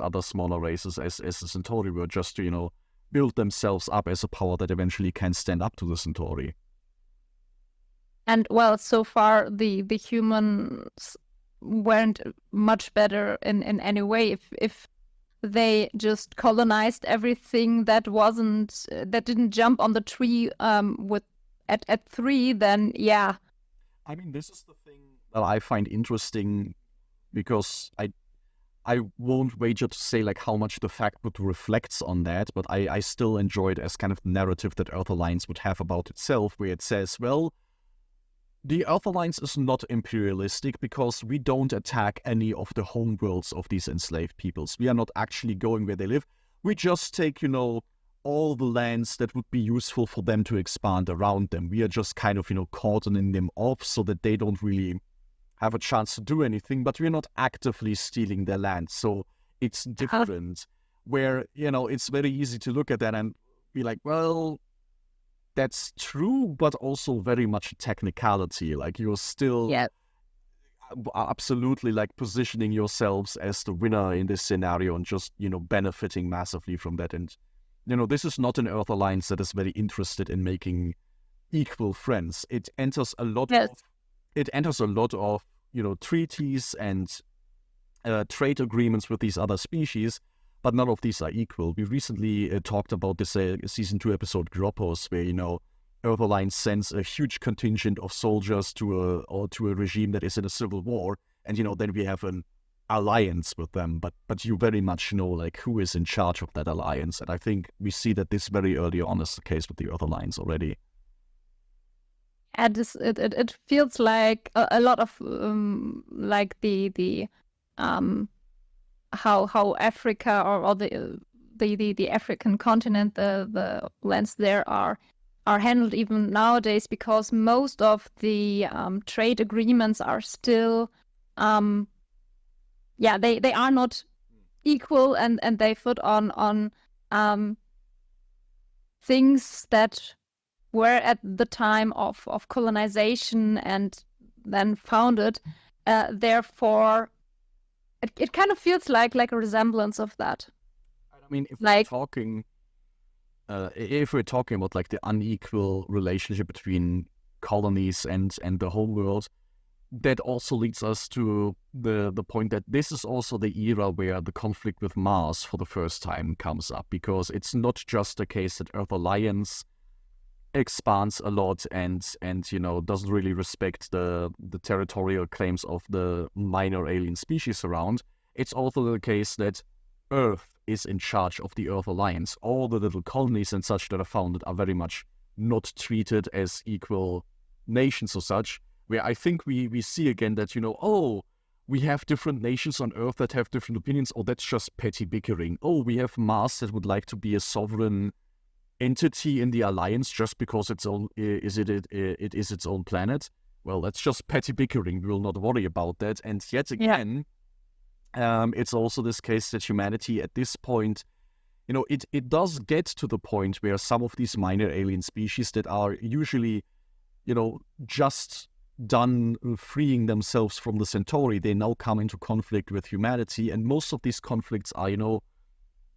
other smaller races as the Centauri were, just to, build themselves up as a power that eventually can stand up to the Centauri. And well, so far the humans weren't much better in any way. If they just colonized everything that didn't jump on the tree at 3, then yeah. I mean, this is the thing that I find interesting, because I won't wager to say like how much the fact book reflects on that, but I still enjoy it as kind of the narrative that Earth Alliance would have about itself, where it says, well, the Earth Alliance is not imperialistic because we don't attack any of the homeworlds of these enslaved peoples. We are not actually going where they live. We just take, all the lands that would be useful for them to expand around them. We are just kind of, cordoning them off so that they don't really have a chance to do anything, but we're not actively stealing their land. So it's different, where, it's very easy to look at that and be like, well, that's true, but also very much a technicality. Like, you're still absolutely like positioning yourselves as the winner in this scenario and just, benefiting massively from that. And this is not an Earth alliance that is very interested in making equal friends. It enters a lot Yes. of treaties and trade agreements with these other species, but none of these are equal. We recently talked about this season 2 episode Gropos, where Earth Alliance sends a huge contingent of soldiers to a regime that is in a civil war, and then we have an alliance with them, but you very much know like who is in charge of that alliance, and I think we see that this very early on is the case with the Earth Alliance already. And it feels like a lot of like the how Africa or the African continent, the lands there are handled even nowadays, because most of the trade agreements are still they are not equal, and they put on things that were at the time of colonization and then founded. Therefore, it kind of feels like a resemblance of that. I mean, if Like- we're talking about like the unequal relationship between colonies and the whole world, that also leads us to the point that this is also the era where the conflict with Mars for the first time comes up, because it's not just the case that Earth Alliance expands a lot and doesn't really respect the territorial claims of the minor alien species around. It's also the case that Earth is in charge of the Earth Alliance. All the little colonies and such that are founded are very much not treated as equal nations or such, where I think we see again that, we have different nations on Earth that have different opinions. Oh, that's just petty bickering. Oh, we have Mars that would like to be a sovereign entity in the alliance just because it is its own planet. Well, that's just petty bickering. We will not worry about that. And yet again, it's also this case that humanity at this point, it does get to the point where some of these minor alien species that are usually, just done freeing themselves from the Centauri, they now come into conflict with humanity. And most of these conflicts are,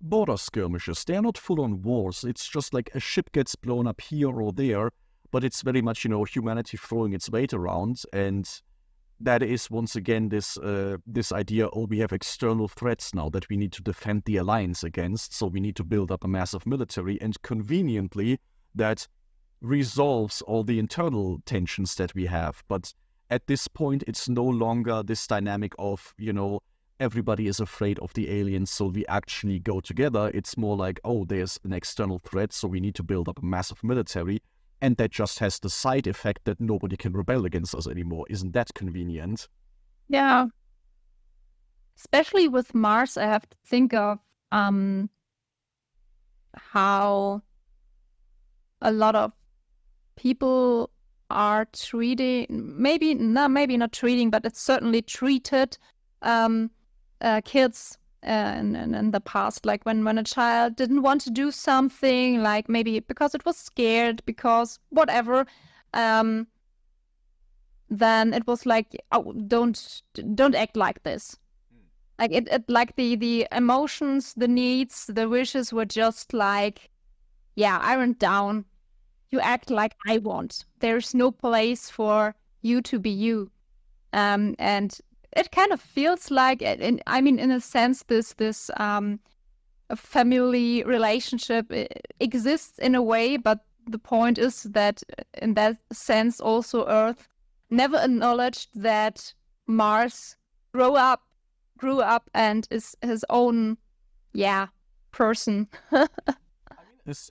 border skirmishes. They're not full-on wars. It's just like a ship gets blown up here or there, but it's very much, humanity throwing its weight around. And that is, once again, this idea, we have external threats now that we need to defend the alliance against, so we need to build up a massive military, and conveniently, that resolves all the internal tensions that we have. But at this point, it's no longer this dynamic of, everybody is afraid of the aliens, so we actually go together. It's more like, there's an external threat, so we need to build up a massive military. And that just has the side effect that nobody can rebel against us anymore. Isn't that convenient? Yeah. Especially with Mars, I have to think of how a lot of people are treating, maybe not treating, but it's certainly treated kids in the past, like when a child didn't want to do something, like maybe because it was scared, because whatever, then it was like, don't act like this. Like it like the emotions, the needs, the wishes were just like, ironed down. You act like I want. There's no place for you to be you. And it kind of feels like, in a sense, this a family relationship exists in a way, but the point is that in that sense, also Earth never acknowledged that Mars grew up and is his own, person.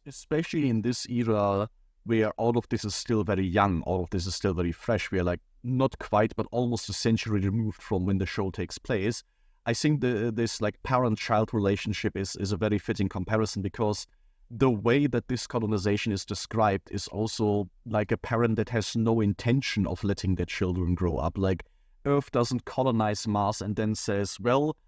Especially in this era where all of this is still very young, all of this is still very fresh. We are like not quite, but almost a century removed from when the show takes place. I think this like parent-child relationship is a very fitting comparison, because the way that this colonization is described is also like a parent that has no intention of letting their children grow up. Like Earth doesn't colonize Mars and then says, well,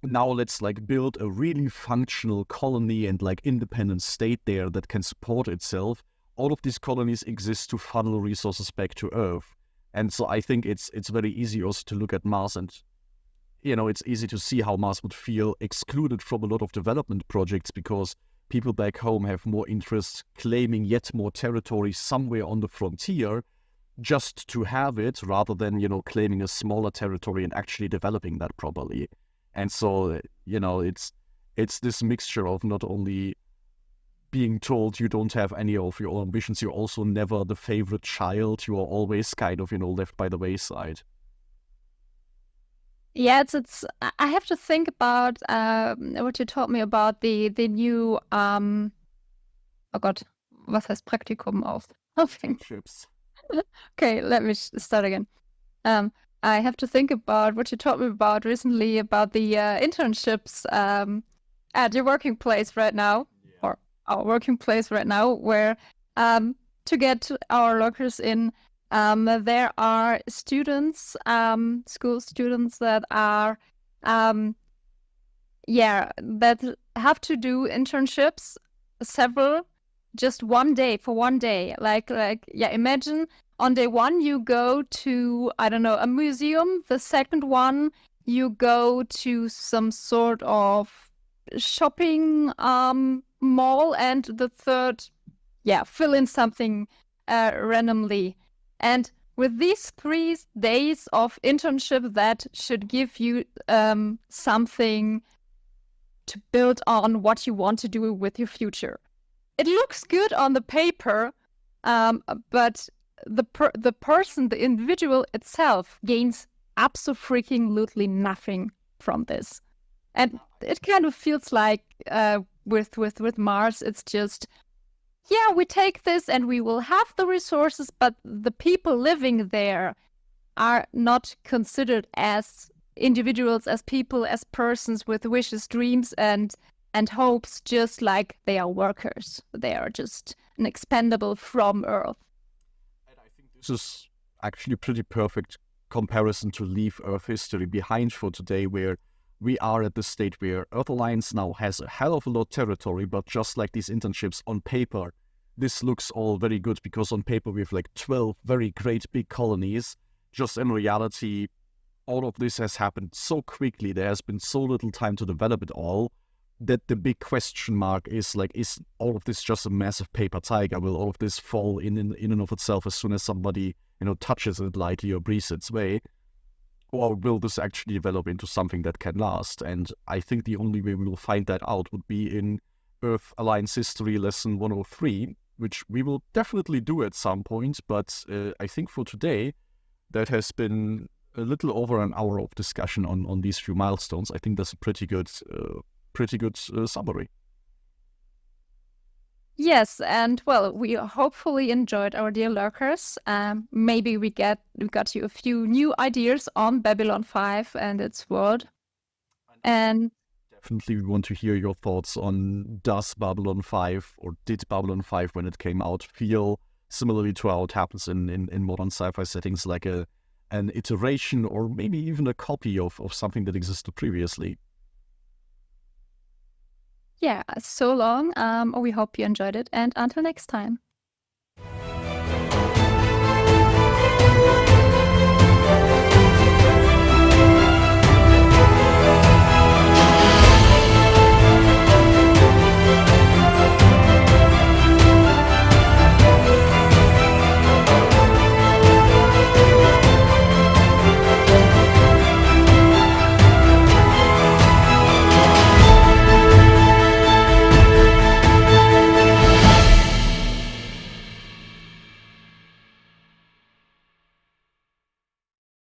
now let's like build a really functional colony and like independent state there that can support itself. All of these colonies exist to funnel resources back to Earth. And so I think it's very easy also to look at Mars, and it's easy to see how Mars would feel excluded from a lot of development projects, because people back home have more interest claiming yet more territory somewhere on the frontier just to have it, rather than, claiming a smaller territory and actually developing that properly. And so, it's this mixture of not only being told you don't have any of your own ambitions, you're also never the favorite child, you are always kind of, left by the wayside. Yeah, I have to think about what you told me about the new oh Gott, was heißt Praktikum auf? Internships. Okay, let me start again. I have to think about what you told me about recently about the internships at your working place right now, or our working place right now, where to get our lockers in, there are students, school students that are, that have to do internships, several, just one day, for one day. Imagine on day one you go to, I don't know, a museum. The second one you go to some sort of shopping mall, and the third, fill in something randomly. And with these 3 days of internship, that should give you something to build on what you want to do with your future. It looks good on the paper, but the person, the individual itself, gains absolutely nothing from this. And it kind of feels like with Mars, it's just, we take this and we will have the resources, but the people living there are not considered as individuals, as people, as persons with wishes, dreams, and hopes, just like they are workers. They are just an expendable from Earth. And I think this is actually a pretty perfect comparison to leave Earth history behind for today, where we are at the state where Earth Alliance now has a hell of a lot of territory, but just like these internships on paper, this looks all very good because on paper we have like 12 very great big colonies. Just in reality, all of this has happened so quickly, there has been so little time to develop it all, that the big question mark is like, is all of this just a massive paper tiger? Will all of this fall in and of itself as soon as somebody, touches it lightly or breathes its way? Or will this actually develop into something that can last? And I think the only way we will find that out would be in Earth Alliance History Lesson 103, which we will definitely do at some point. But I think for today, that has been a little over an hour of discussion on these few milestones. I think that's a pretty good summary. Yes, and well, we hopefully enjoyed our dear lurkers. Maybe we got you a few new ideas on Babylon 5 and its world. And definitely we want to hear your thoughts on, does Babylon 5, or did Babylon 5 when it came out feel similarly to how it happens in modern sci-fi settings, like an iteration or maybe even a copy of something that existed previously? Yeah, so long. We hope you enjoyed it, and until next time.